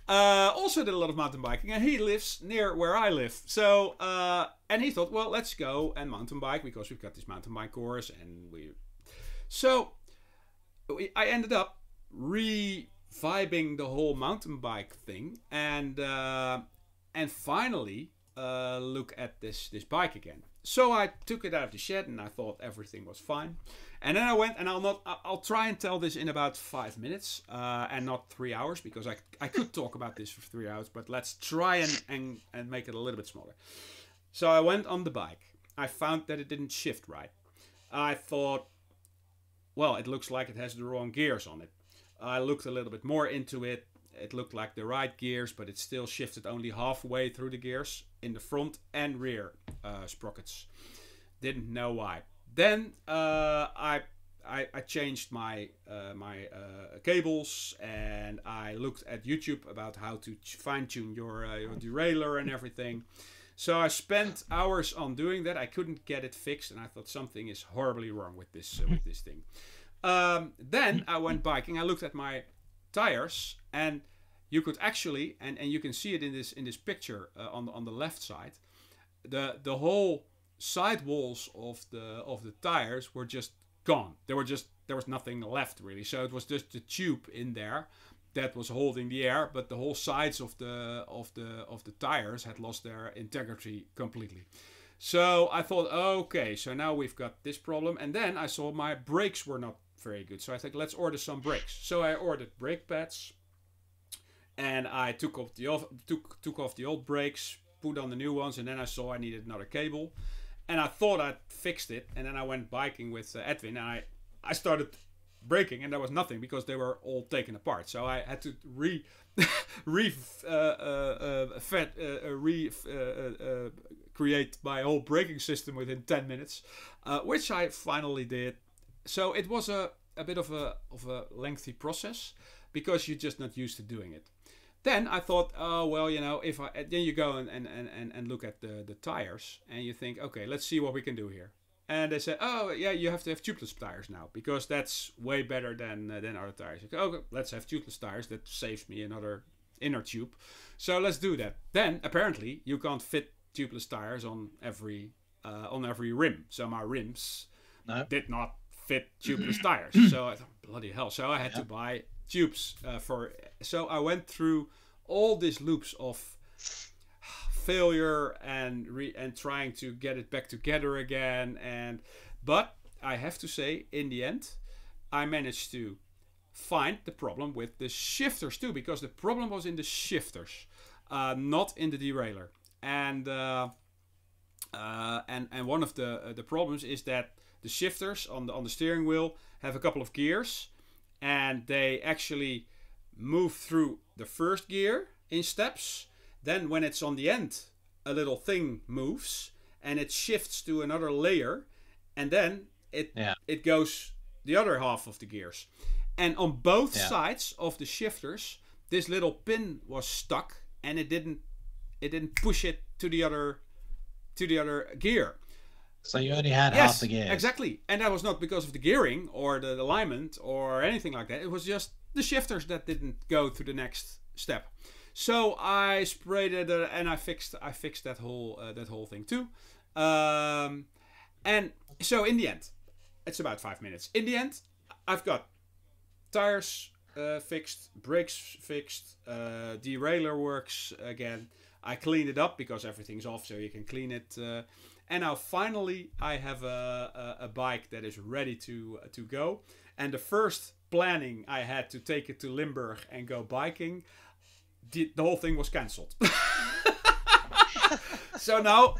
also did a lot of mountain biking. And he lives near where I live. So, and he thought, well, let's go and mountain bike, because we've got this mountain bike course. And I ended up reviving the whole mountain bike thing, and finally look at this bike again. So I took it out of the shed, and I thought everything was fine. And then I went, and I'll try and tell this in about 5 minutes, and not 3 hours, because I could talk about this for 3 hours, but let's try and make it a little bit smaller. So I went on the bike. I found that it didn't shift right. I thought, well, it looks like it has the wrong gears on it. I looked a little bit more into it. It looked like the right gears, but it still shifted only halfway through the gears in the front and rear sprockets. Didn't know why. Then I changed my cables, and I looked at YouTube about how to fine-tune your derailleur and everything. So I spent hours on doing that. I couldn't get it fixed, and I thought something is horribly wrong with this thing. Then I went biking. I looked at my tires, and you could actually, and you can see it in this picture on the left side, the whole side walls of the tires were just gone. There was nothing left really. So it was just the tube in there that was holding the air, but the whole sides of the tires had lost their integrity completely. So I thought, okay, so now we've got this problem. And then I saw my brakes were not very good. So I think, let's order some brakes. So I ordered brake pads, and I took off the old brakes, put on the new ones, and then I saw I needed another cable. And I thought I'd fixed it. And then I went biking with Edwin, and I started braking, and there was nothing because they were all taken apart. So I had to create my whole braking system within 10 minutes, which I finally did. So it was a bit of a lengthy process because you're just not used to doing it. Then I thought, oh well, you know, then you go and look at the tires, and you think, okay, let's see what we can do here. And they said, oh yeah, you have to have tubeless tires now because that's way better than other tires. Okay, okay, let's have tubeless tires. That saves me another inner tube. So let's do that. Then apparently you can't fit tubeless tires on every rim. So my rims did not fit tubeless tires. So I thought, bloody hell. So I had to buy tubes so I went through all these loops of failure and trying to get it back together again, but I have to say, in the end I managed to find the problem with the shifters too, because the problem was in the shifters, not in the derailleur. And one of the problems is that the shifters on the steering wheel have a couple of gears, and they actually move through the first gear in steps. Then when it's on the end, a little thing moves and it shifts to another layer, and then it goes the other half of the gears. And on both sides of the shifters, this little pin was stuck, and it didn't push it to the other gear. So you only had half the gears. Exactly. And that was not because of the gearing or the alignment or anything like that. It was just the shifters that didn't go to the next step. So I sprayed it and I fixed that whole thing too. And so in the end, it's about 5 minutes. In the end, I've got tires fixed, brakes fixed, derailleur works again. I cleaned it up because everything's off, so you can clean it. And now finally I have a bike that is ready to go. And the first planning I had to take it to Limburg and go biking, the whole thing was cancelled. So now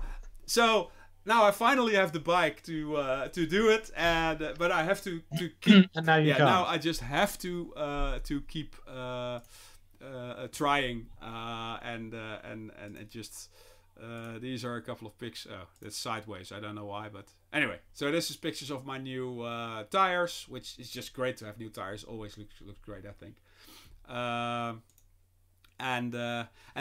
I finally have the bike to do it, but I have to keep. And now you can't. Now I just have to keep trying, and just. These are a couple of pics. Oh, that's sideways. I don't know why, but anyway. So this is pictures of my new tires, which is just great to have new tires. Always looks great, I think. And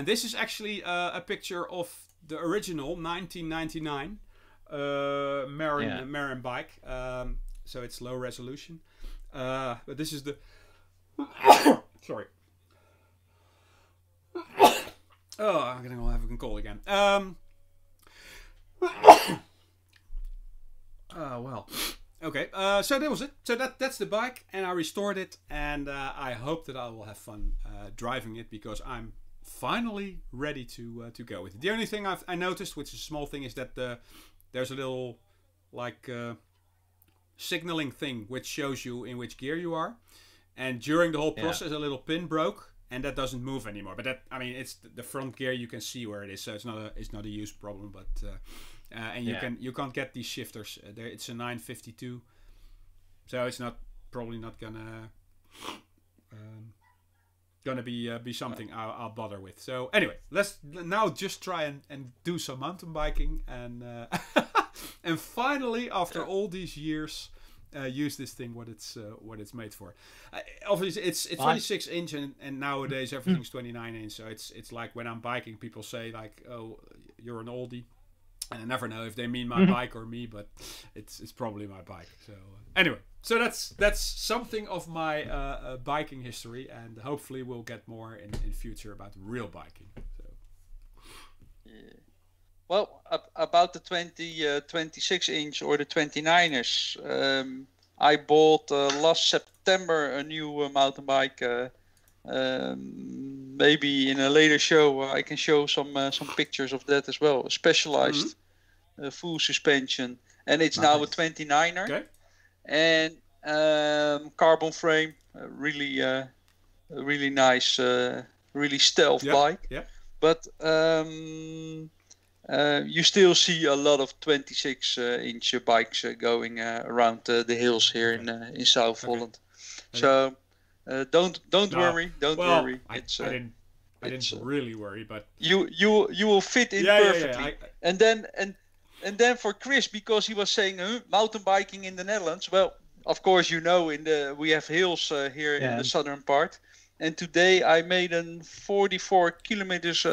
this is actually a picture of the original 1999 Marin bike. So it's low resolution. But this is the. Sorry. Oh, I'm gonna have a cold again. Oh well. Okay. So that was it. So that's the bike, and I restored it, and I hope that I will have fun driving it, because I'm finally ready to go with it. The only thing I noticed, which is a small thing, is that there's a little signaling thing which shows you in which gear you are, and during the whole process a little pin broke. And that doesn't move anymore. But that, I mean, it's the front gear. You can see where it is, so it's not a use problem. But and you can't get these shifters. It's a 952, so it's probably not gonna be something I'll bother with. So anyway, let's now just try and do some mountain biking, and and finally, after all these years, use this thing what it's made for. Obviously it's 26 inch, and nowadays everything's 29 inch, so it's like when I'm biking, people say like, oh, you're an oldie, and I never know if they mean my bike or me, but it's probably my bike. So anyway, so that's something of my biking history, and hopefully we'll get more in future about real biking. So well, about the 26 inch or the 29ers, I bought last September a new mountain bike. Maybe in a later show I can show some pictures of that as well. A specialized full suspension, and it's now a 29er. Okay. And carbon frame, really nice, really stealth bike. Yeah. But you still see a lot of 26-inch bikes going around the hills here in South Holland. So don't worry, don't worry. I didn't really worry, but you will fit in perfectly. And then for Chris, because he was saying mountain biking in the Netherlands. Well, of course, you know, we have hills here in the southern part. And today I made a 44 kilometers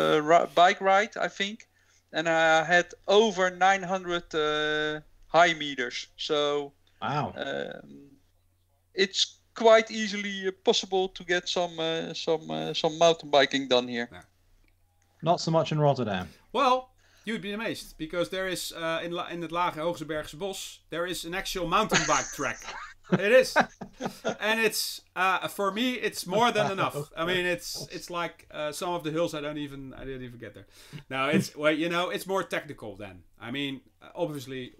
bike ride, I think. And I had over 900 high meters. So wow, it's quite easily possible to get some mountain biking done here. Yeah. Not so much in Rotterdam. Well, you'd be amazed, because there is in het Lage Hoogsebergse Bos there is an actual mountain bike track. It is, and it's for me it's more than enough. I mean, it's like some of the hills I didn't even get there. Now it's more technical then. I mean, obviously,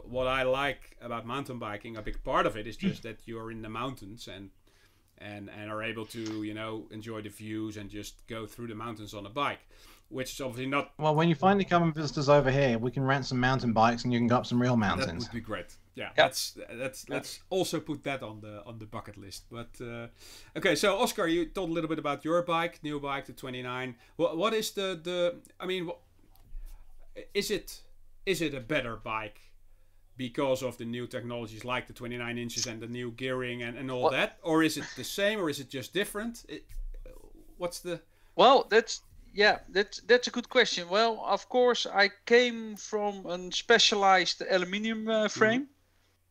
what I like about mountain biking, a big part of it is just that you're in the mountains and are able to enjoy the views and just go through the mountains on a bike. Which is obviously not... Well, when you finally come and visit us over here, we can rent some mountain bikes and you can go up some real mountains. That would be great. Yeah, let's also put that on the bucket list. But okay, so Oscar, you told a little bit about your bike, new bike, the 29. What is the? I mean, is it a better bike because of the new technologies like the 29 inches and the new gearing and all that, or is it the same, or is it just different? What's the? Well, that's a good question. Well, of course, I came from a specialized aluminium frame,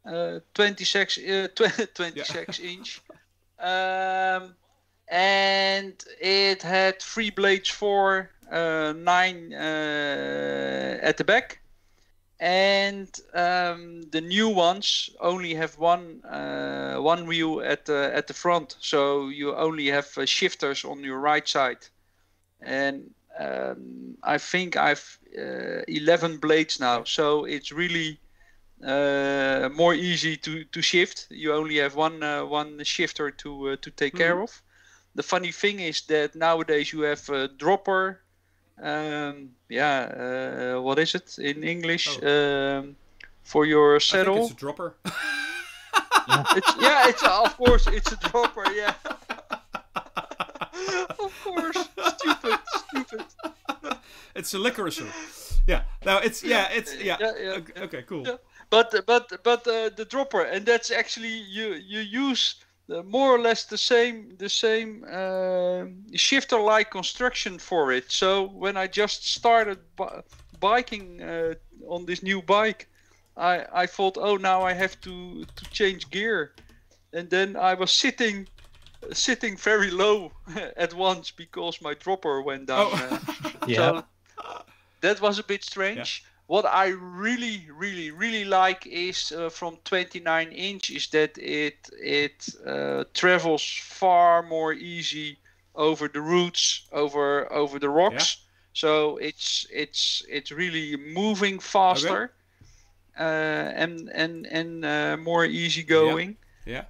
26 inch, and it had 3 blades for 9 at the back, and the new ones only have one wheel at the front, so you only have shifters on your right side. And I think I've 11 blades now, so it's really more easy to shift. You only have one shifter to take care of. The funny thing is that nowadays you have a dropper. What is it in English? For your saddle. I think it's a dropper. It's of course it's a dropper. Yeah. Of course, stupid. It's a licorice. Yeah. Now it's okay, cool. Yeah. But the dropper, and that's actually you use more or less the same shifter-like construction for it. So when I just started biking on this new bike, I thought, oh, now I have to change gear, and then I was sitting very low at once because my dropper went down. So that was a bit strange. Yeah. What I really like is from 29 inch is that it travels far more easy over the roots, over the rocks. Yeah. So it's really moving faster, and more easygoing. Yeah.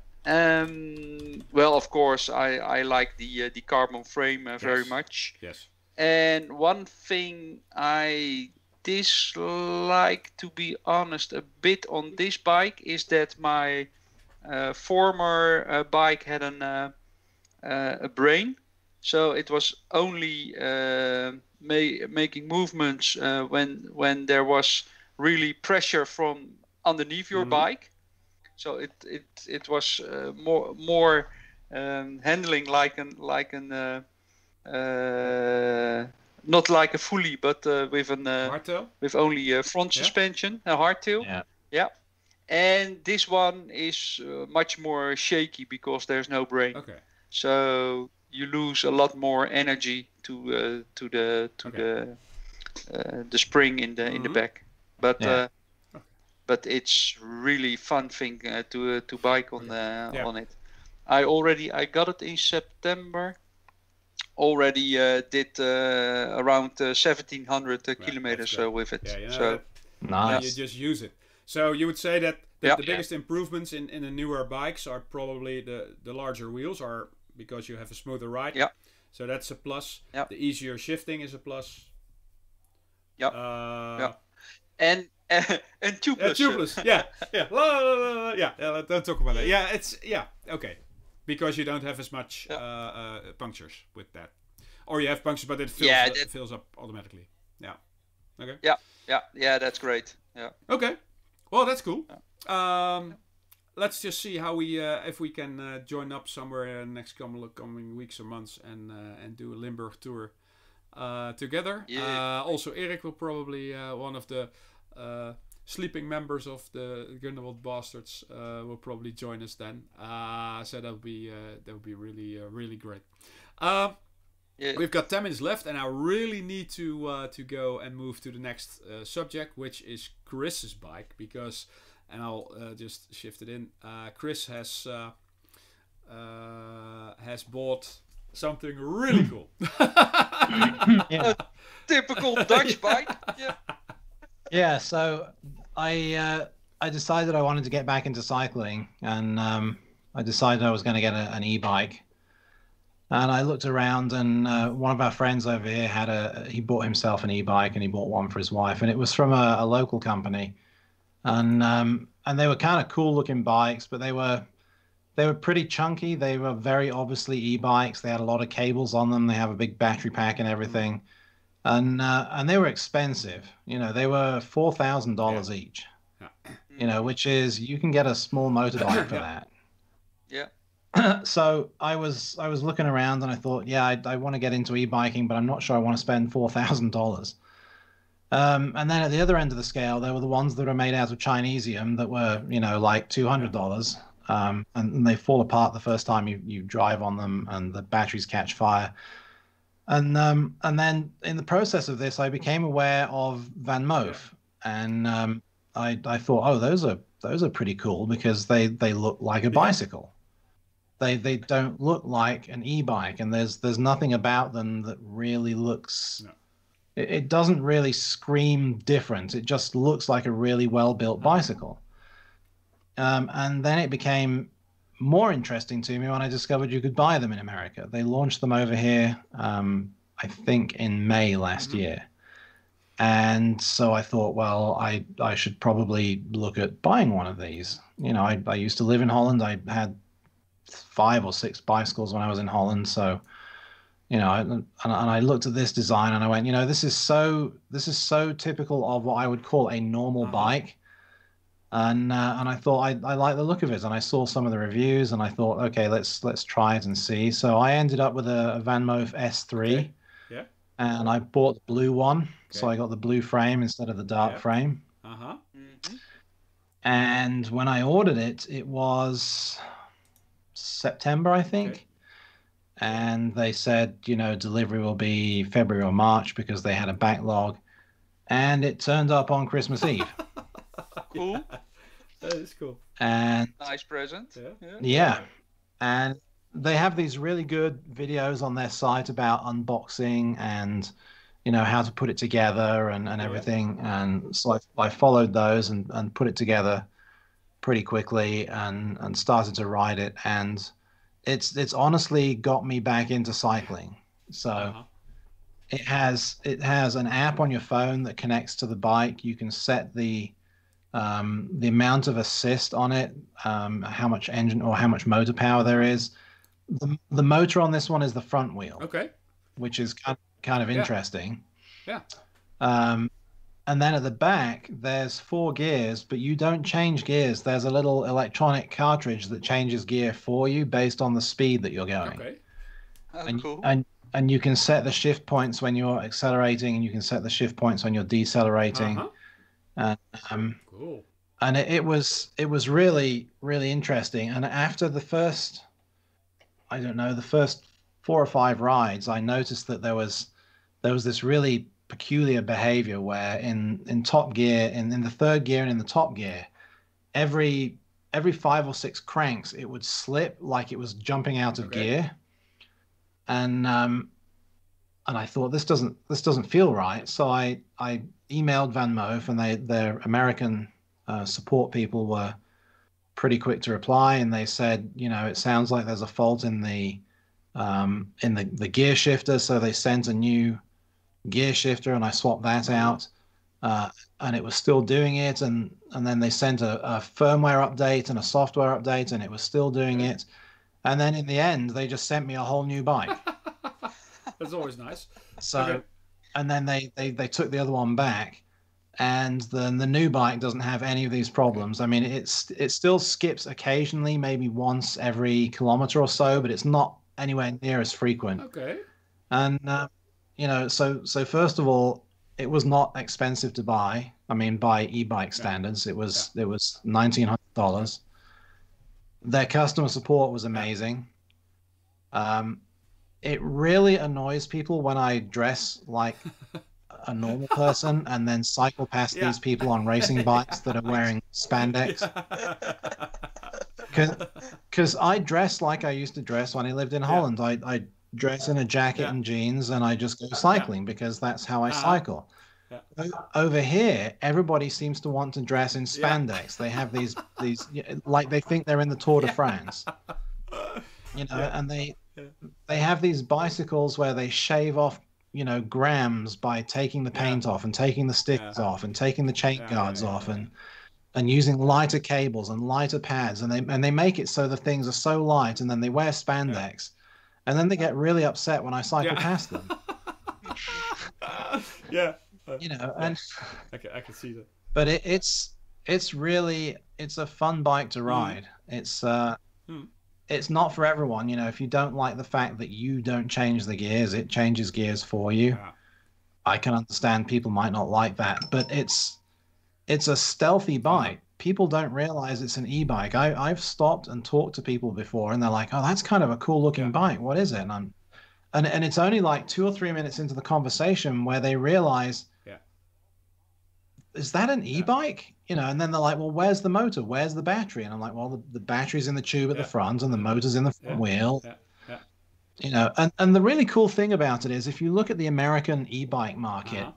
Well, of course, I like the carbon frame very much. Yes. And one thing I dislike, to be honest, a bit on this bike is that my former bike had a brain, so it was only making movements when there was really pressure from underneath your bike. So it was more handling like an not like a fully, but with an hardtail? With only a front suspension, a hardtail. Yeah. And this one is much more shaky because there's no brake. Okay. So you lose a lot more energy to the spring in the back. But but it's really fun thing to bike on on it. I got it in September. Already did around 1,700 kilometers with it. Yeah, so nice. You just use it. So you would say that the biggest improvements in the newer bikes are probably the larger wheels, are because you have a smoother ride. Yeah. So that's a plus. Yeah. The easier shifting is a plus. Yeah. Yeah. And tubeless. Tubeless. Yeah. Yeah. Don't talk about that. Yeah. It's okay, because you don't have as much punctures with that, or you have punctures, but it fills up automatically. Yeah. Okay. Yeah. That's great. Yeah. Okay. Well, that's cool. Let's just see how we if we can join up somewhere in the next coming weeks or months and do a Limburg tour together. Yeah. Also, Erik will probably one of the sleeping members of the Grindelwald Bastards will probably join us then. So that would be really great. We've got 10 minutes left, and I really need to go and move to the next subject, which is Chris's bike, because, and I'll just shift it in. Chris has bought something really cool. A typical Dutch bike. Yeah. Yeah. So I decided I wanted to get back into cycling, and I decided I was going to get an e-bike. And I looked around, and one of our friends over here he bought himself an e-bike, and he bought one for his wife, and it was from a local company, and they were kind of cool looking bikes, but they were pretty chunky. They were very obviously e-bikes. They had a lot of cables on them. They have a big battery pack and everything, and they were expensive. You know, they were $4,000 each. Yeah. You know, which is, you can get a small motorbike for that. Yeah. So I was looking around, and I thought, yeah, I want to get into e-biking, but I'm not sure I want to spend $4,000. And then at the other end of the scale, there were the ones that are made out of Chinesium that were, you know, like $200. And they fall apart the first time you drive on them, and the batteries catch fire. And then in the process of this, I became aware of VanMoof, and I thought, oh, those are pretty cool, because they look like a bicycle. They don't look like an e-bike, and there's nothing about them that really looks. No. It doesn't really scream different. It just looks like a really well-built bicycle. And then it became more interesting to me when I discovered you could buy them in America. They launched them over here, I think in May last year. And so I thought, well, I should probably look at buying one of these. You know, I used to live in Holland. I had 5 or 6 bicycles when I was in Holland. So, you know, and I looked at this design, and I went, you know, this is so typical of what I would call a normal bike. And I thought I like the look of it, and I saw some of the reviews, and I thought, okay, let's try it and see. So I ended up with a VanMoof S3. Okay. Yeah. And I bought the blue one. Okay. So I got the blue frame instead of the dark frame. Uh-huh. Mm-hmm. And when I ordered it, it was September, I think. Okay. And they said, you know, delivery will be February or March, because they had a backlog. And it turned up on Christmas Eve. Cool. Yeah. That is cool. And nice present. Yeah. And they have these really good videos on their site about unboxing and, you know, how to put it together and everything. And so I followed those and put it together pretty quickly and started to ride it. And it's honestly got me back into cycling. So it has an app on your phone that connects to the bike. You can set the amount of assist on it, how much engine or how much motor power there is. The motor on this one is the front wheel. Okay. Which is kind of interesting. Yeah. And then at the back, there's 4 gears, but you don't change gears. There's a little electronic cartridge that changes gear for you based on the speed that you're going. Okay. Cool. And you can set the shift points when you're accelerating, and you can set the shift points when you're decelerating. Cool. And it was really, really interesting. And after the first, I don't know, the first 4 or 5 rides, I noticed that there was this really peculiar behavior where in top gear, in the 3rd gear and in the top gear, every 5 or 6 cranks, it would slip like it was jumping out of gear. And I thought, this doesn't feel right. So I emailed VanMoof, and their American support people were pretty quick to reply, and they said, you know, it sounds like there's a fault in the gear shifter. So they sent a new gear shifter, and I swapped that out, and it was still doing it. And then they sent a firmware update and a software update, and it was still doing it. And then in the end, they just sent me a whole new bike. That's always nice. So, and then they took the other one back, and then the new bike doesn't have any of these problems. I mean, it still skips occasionally, maybe once every kilometer or so, but it's not anywhere near as frequent. Okay. And you know, so first of all, it was not expensive to buy. I mean, by e-bike standards, it was $1,900. Their customer support was amazing. It really annoys people when I dress like a normal person and then cycle past these people on racing bikes that are wearing spandex. Because I dress like I used to dress when I lived in Holland. I dress in a jacket and jeans, and I just go cycling because that's how I cycle. Over here, everybody seems to want to dress in spandex. They have these like they think they're in the Tour de France, you know, and they have these bicycles where they shave off, you know, grams by taking the paint off and taking the stickers off and taking the chain guards off and using lighter cables and lighter pads, and they make it so the things are so light, and then they wear spandex, and then they get really upset when I cycle past them. You know, and I can see that. But it's really a fun bike to ride. It's not for everyone. You know, if you don't like the fact that you don't change the gears, it changes gears for you. I can understand people might not like that, but it's a stealthy bike. People don't realize it's an e-bike. I've stopped and talked to people before, and they're like, "Oh, that's kind of a cool looking bike. What is it?" And it's only like 2 or 3 minutes into the conversation where they realize, is that an e-bike? You know, and then they're like, well, where's the motor? Where's the battery? And I'm like, well, the battery's in the tube at the front, and the motor's in the front wheel. You know, and the really cool thing about it is, if you look at the American e-bike market,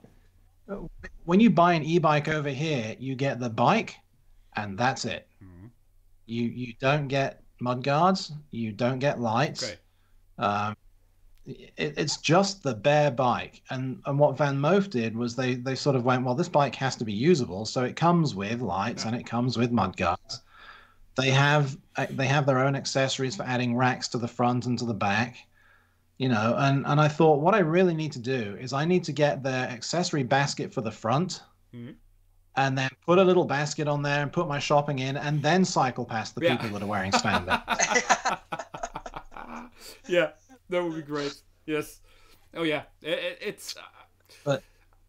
when you buy an e-bike over here, you get the bike, and that's it. You don't get mud guards, you don't get lights. It's just the bare bike. And what VanMoof did was they sort of went, well, this bike has to be usable, so it comes with lights and it comes with mud guards. They have their own accessories for adding racks to the front and to the back, you know. And I thought, what I really need to do is I need to get their accessory basket for the front, and then put a little basket on there and put my shopping in, and then cycle past the people that are wearing spandex. That would be great. Yes. Oh yeah. It's. But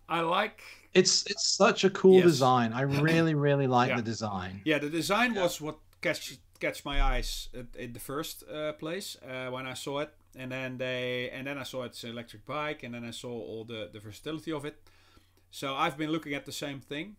I like. It's such a cool design. I really like the design. Yeah, the design was what catch my eyes in the first place when I saw it, and then I saw it's an electric bike, and then I saw all the versatility of it. So I've been looking at the same thing.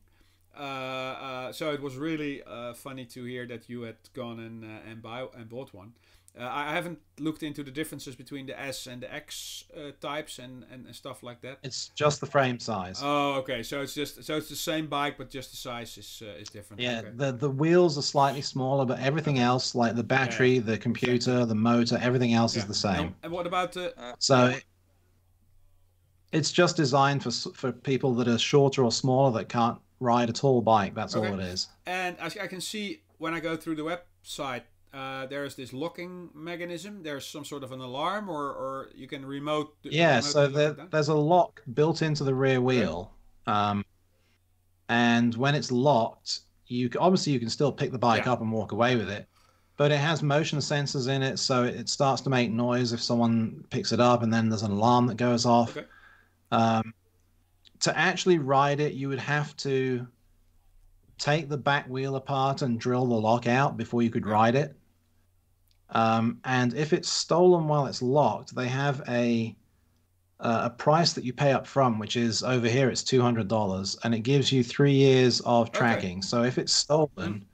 So it was really funny to hear that you had gone and bought one. I haven't looked into the differences between the S and the X types and stuff like that. It's just the frame size. Oh, okay. So it's the same bike, but just the size is different. Yeah, okay. the wheels are slightly smaller, but everything else, like the battery, the computer, the motor, everything else is the same. And what about the? So it's just designed for people that are shorter or smaller that can't ride a tall bike. That's all it is. And as I can see when I go through the website. There's this locking mechanism. There's some sort of an alarm, or you can remote. So there's a lock built into the rear wheel, and when it's locked, you can still pick the bike up and walk away with it, but it has motion sensors in it, so it starts to make noise if someone picks it up, and then there's an alarm that goes off. To actually ride it, you would have to take the back wheel apart and drill the lock out before you could ride it. And if it's stolen while it's locked, they have a price that you pay up front, which is over here it's $200, and it gives you 3 years of tracking. So if it's stolen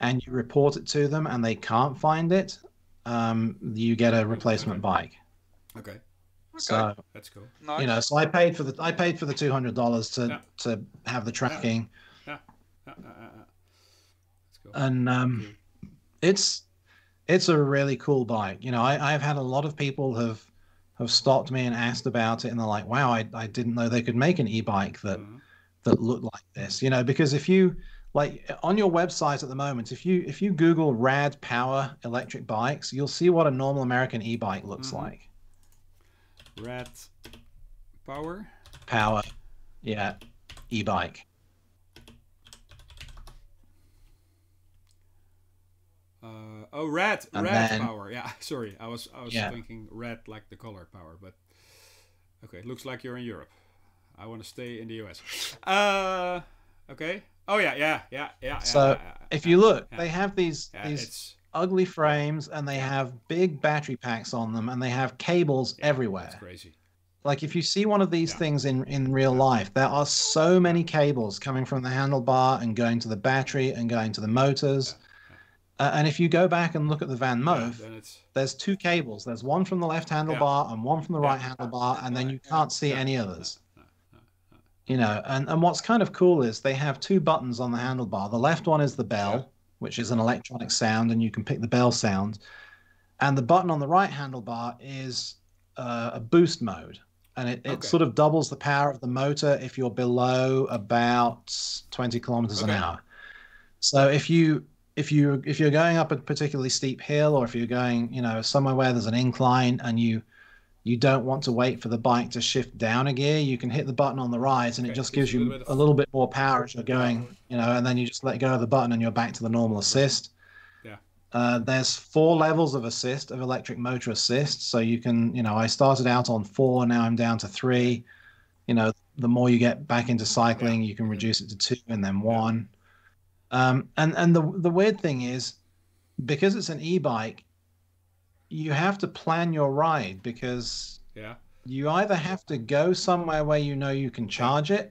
and you report it to them and they can't find it, you get a replacement bike. So that's cool. You know, so I paid for the $200 to have the tracking. That's cool. And it's a really cool bike. You know, I've had a lot of people have have stopped me and asked about it, and they're like, "Wow, I didn't know they could make an e-bike that looked like this." You know, because if you like on your website at the moment, if you Google rad power electric bikes, you'll see what a normal American e-bike looks like. Rad power. Power, yeah, e-bike. Rad then, power. Yeah, sorry, I was thinking red like the color power, but okay, it looks like you're in Europe. I want to stay in the US. Okay. Oh yeah. So if you look, they have these ugly frames, and they have big battery packs on them, and they have cables everywhere. That's crazy. Like if you see one of these things in real life, there are so many cables coming from the handlebar and going to the battery and going to the motors. And if you go back and look at the VanMoof, there's two cables. There's one from the left handlebar and one from the right handlebar, and then you can't see any others. You know, and what's kind of cool is they have two buttons on the handlebar. The left one is the bell, which is an electronic sound, and you can pick the bell sound. And the button on the right handlebar is a boost mode. And it sort of doubles the power of the motor if you're below about 20 kilometers an hour. So if you're going up a particularly steep hill, or if you're going, you know, somewhere where there's an incline and you don't want to wait for the bike to shift down a gear, you can hit the button on the right, and it just gives you a little bit more power as you're going, you know, and then you just let go of the button and you're back to the normal assist. There's 4 levels of assist, of electric motor assist. So you can, you know, I started out on 4, now I'm down to 3. You know, the more you get back into cycling, you can reduce it to 2 and then 1. And the weird thing is, because it's an e-bike, you have to plan your ride, because you either have to go somewhere where you know you can charge it,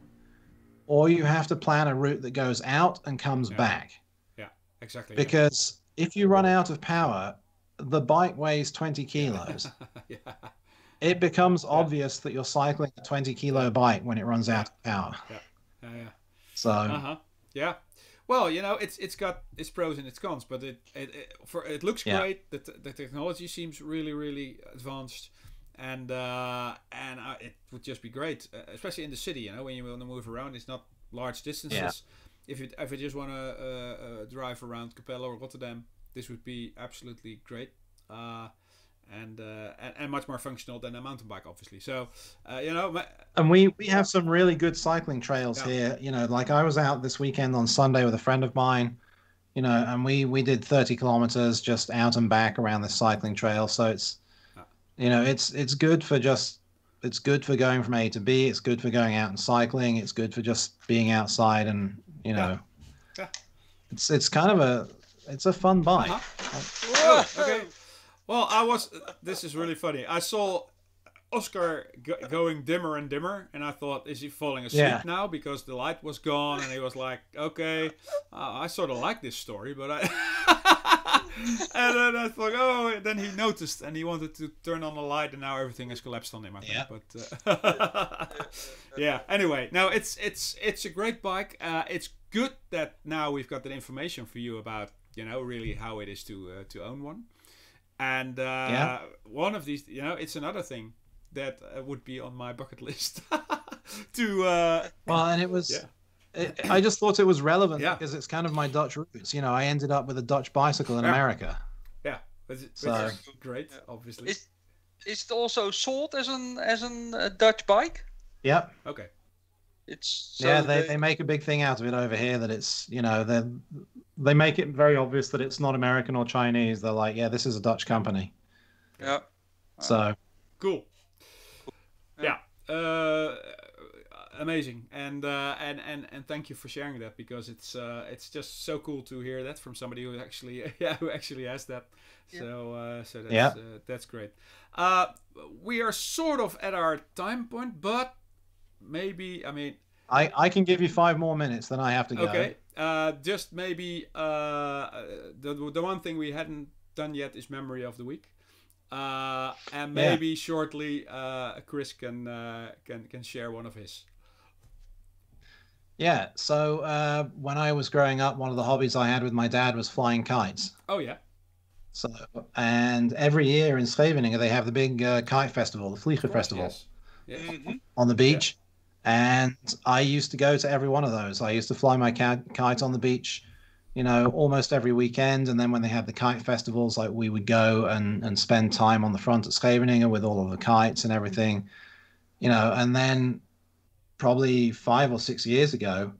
or you have to plan a route that goes out and comes back. Yeah, exactly. Because if you run out of power, the bike weighs 20 kilos. It becomes obvious that you're cycling a 20-kilo bike when it runs out of power. So well, you know, it's got its pros and its cons, but it looks great. The technology seems really advanced, and it would just be great, especially in the city. You know, when you want to move around, it's not large distances. If you just want to drive around Capelle or Rotterdam, this would be absolutely great, and much more functional than a mountain bike, obviously. So you know, and we have some really good cycling trails here. You know, like I was out this weekend on Sunday with a friend of mine, you know, and we did 30 kilometers just out and back around this cycling trail. So it's you know, it's good for going from A to B. It's good for going out and cycling. It's good for just being outside, and you know, it's kind of it's a fun bike. Okay. Well, this is really funny. I saw Oscar going dimmer and dimmer, and I thought, is he falling asleep now because the light was gone? And he was like, okay, I sort of like this story, but and then I thought, oh, then he noticed and he wanted to turn on the light, and now everything has collapsed on him, I think. But anyway, no, it's a great bike. It's good that now we've got that information for you about, you know, really how it is to own one. And one of these, you know, it's another thing that would be on my bucket list to and it was I just thought it was relevant because it's kind of my Dutch roots. You know, I ended up with a Dutch bicycle in America. It's great, obviously. Is it also sold as a Dutch bike? Yep. Okay. It's they make a big thing out of it over here, that it's, you know, they make it very obvious that it's not American or Chinese. They're like, yeah, this is a Dutch company. Yeah. So cool. Yeah. Amazing. And thank you for sharing that, because it's just so cool to hear that from somebody who actually has that. So that's great. We are sort of at our time point, but maybe, I mean, I can give you 5 more minutes, then I have to go. Okay. Just maybe the one thing we hadn't done yet is memory of the week, and maybe shortly Chris can share one of his. Yeah. So when I was growing up, one of the hobbies I had with my dad was flying kites. Oh yeah. So, and every year in Scheveningen they have the big kite festival, the Vlieger Festival, Yes. Yes. on the beach. And I used to go to every one of those. I used to fly my kite on the beach, almost every weekend. And then when they had the kite festivals, like we would go and spend time on the front at Scheveningen with all of the kites and everything, and then probably 5 or 6 years ago,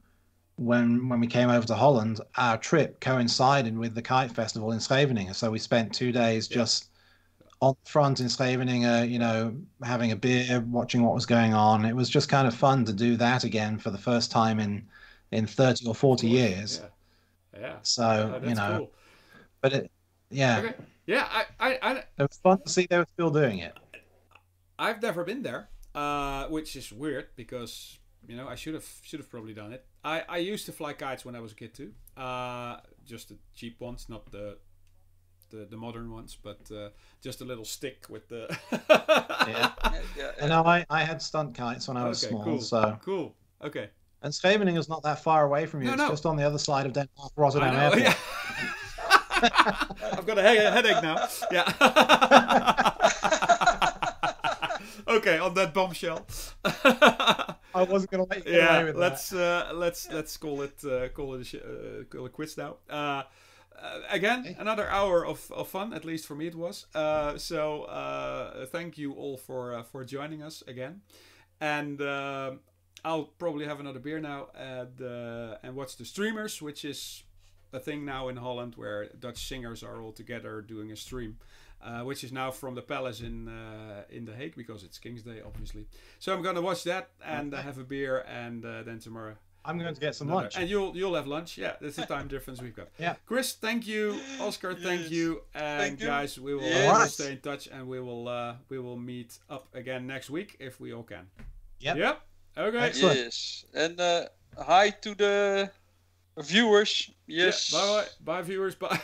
when we came over to Holland, our trip coincided with the kite festival in Scheveningen. So we spent 2 days just on the front in Scheveningen, having a beer, watching what was going on. It was just kind of fun to do that again for the first time in 30 or 40 years. Yeah. So, that's cool. But it, yeah. Okay. Yeah, it was fun to see they were still doing it. I've never been there, which is weird because I should have probably done it. I used to fly kites when I was a kid too. Just the cheap ones, not the modern ones, but just a little stick with the. Yeah. And I had stunt kites when I was small. Cool. So cool. Okay. And Scheveningen is not that far away from you. It's just on the other side of Denmark, Rotterdam Airport. Yeah. I've got a headache now. Yeah. Okay, on that bombshell. I wasn't gonna let you get away with that. Let's call it quits now. Again, another hour of fun. At least for me, it was. So thank you all for joining us again, and I'll probably have another beer now and watch the streamers, which is a thing now in Holland where Dutch singers are all together doing a stream. Which is now from the Palace in The Hague, because it's King's Day, obviously. So I'm gonna watch that and have a beer, and then tomorrow I'm going to get some lunch. And you'll have lunch. Yeah, that's the time difference we've got. Yeah. Chris, thank you. Oscar, thank you. And thank you. guys, we will stay in touch, and we will meet up again next week if we all can. Yep. Okay. Excellent. Yes. And hi to the viewers. Yes. Yeah, bye viewers. Bye.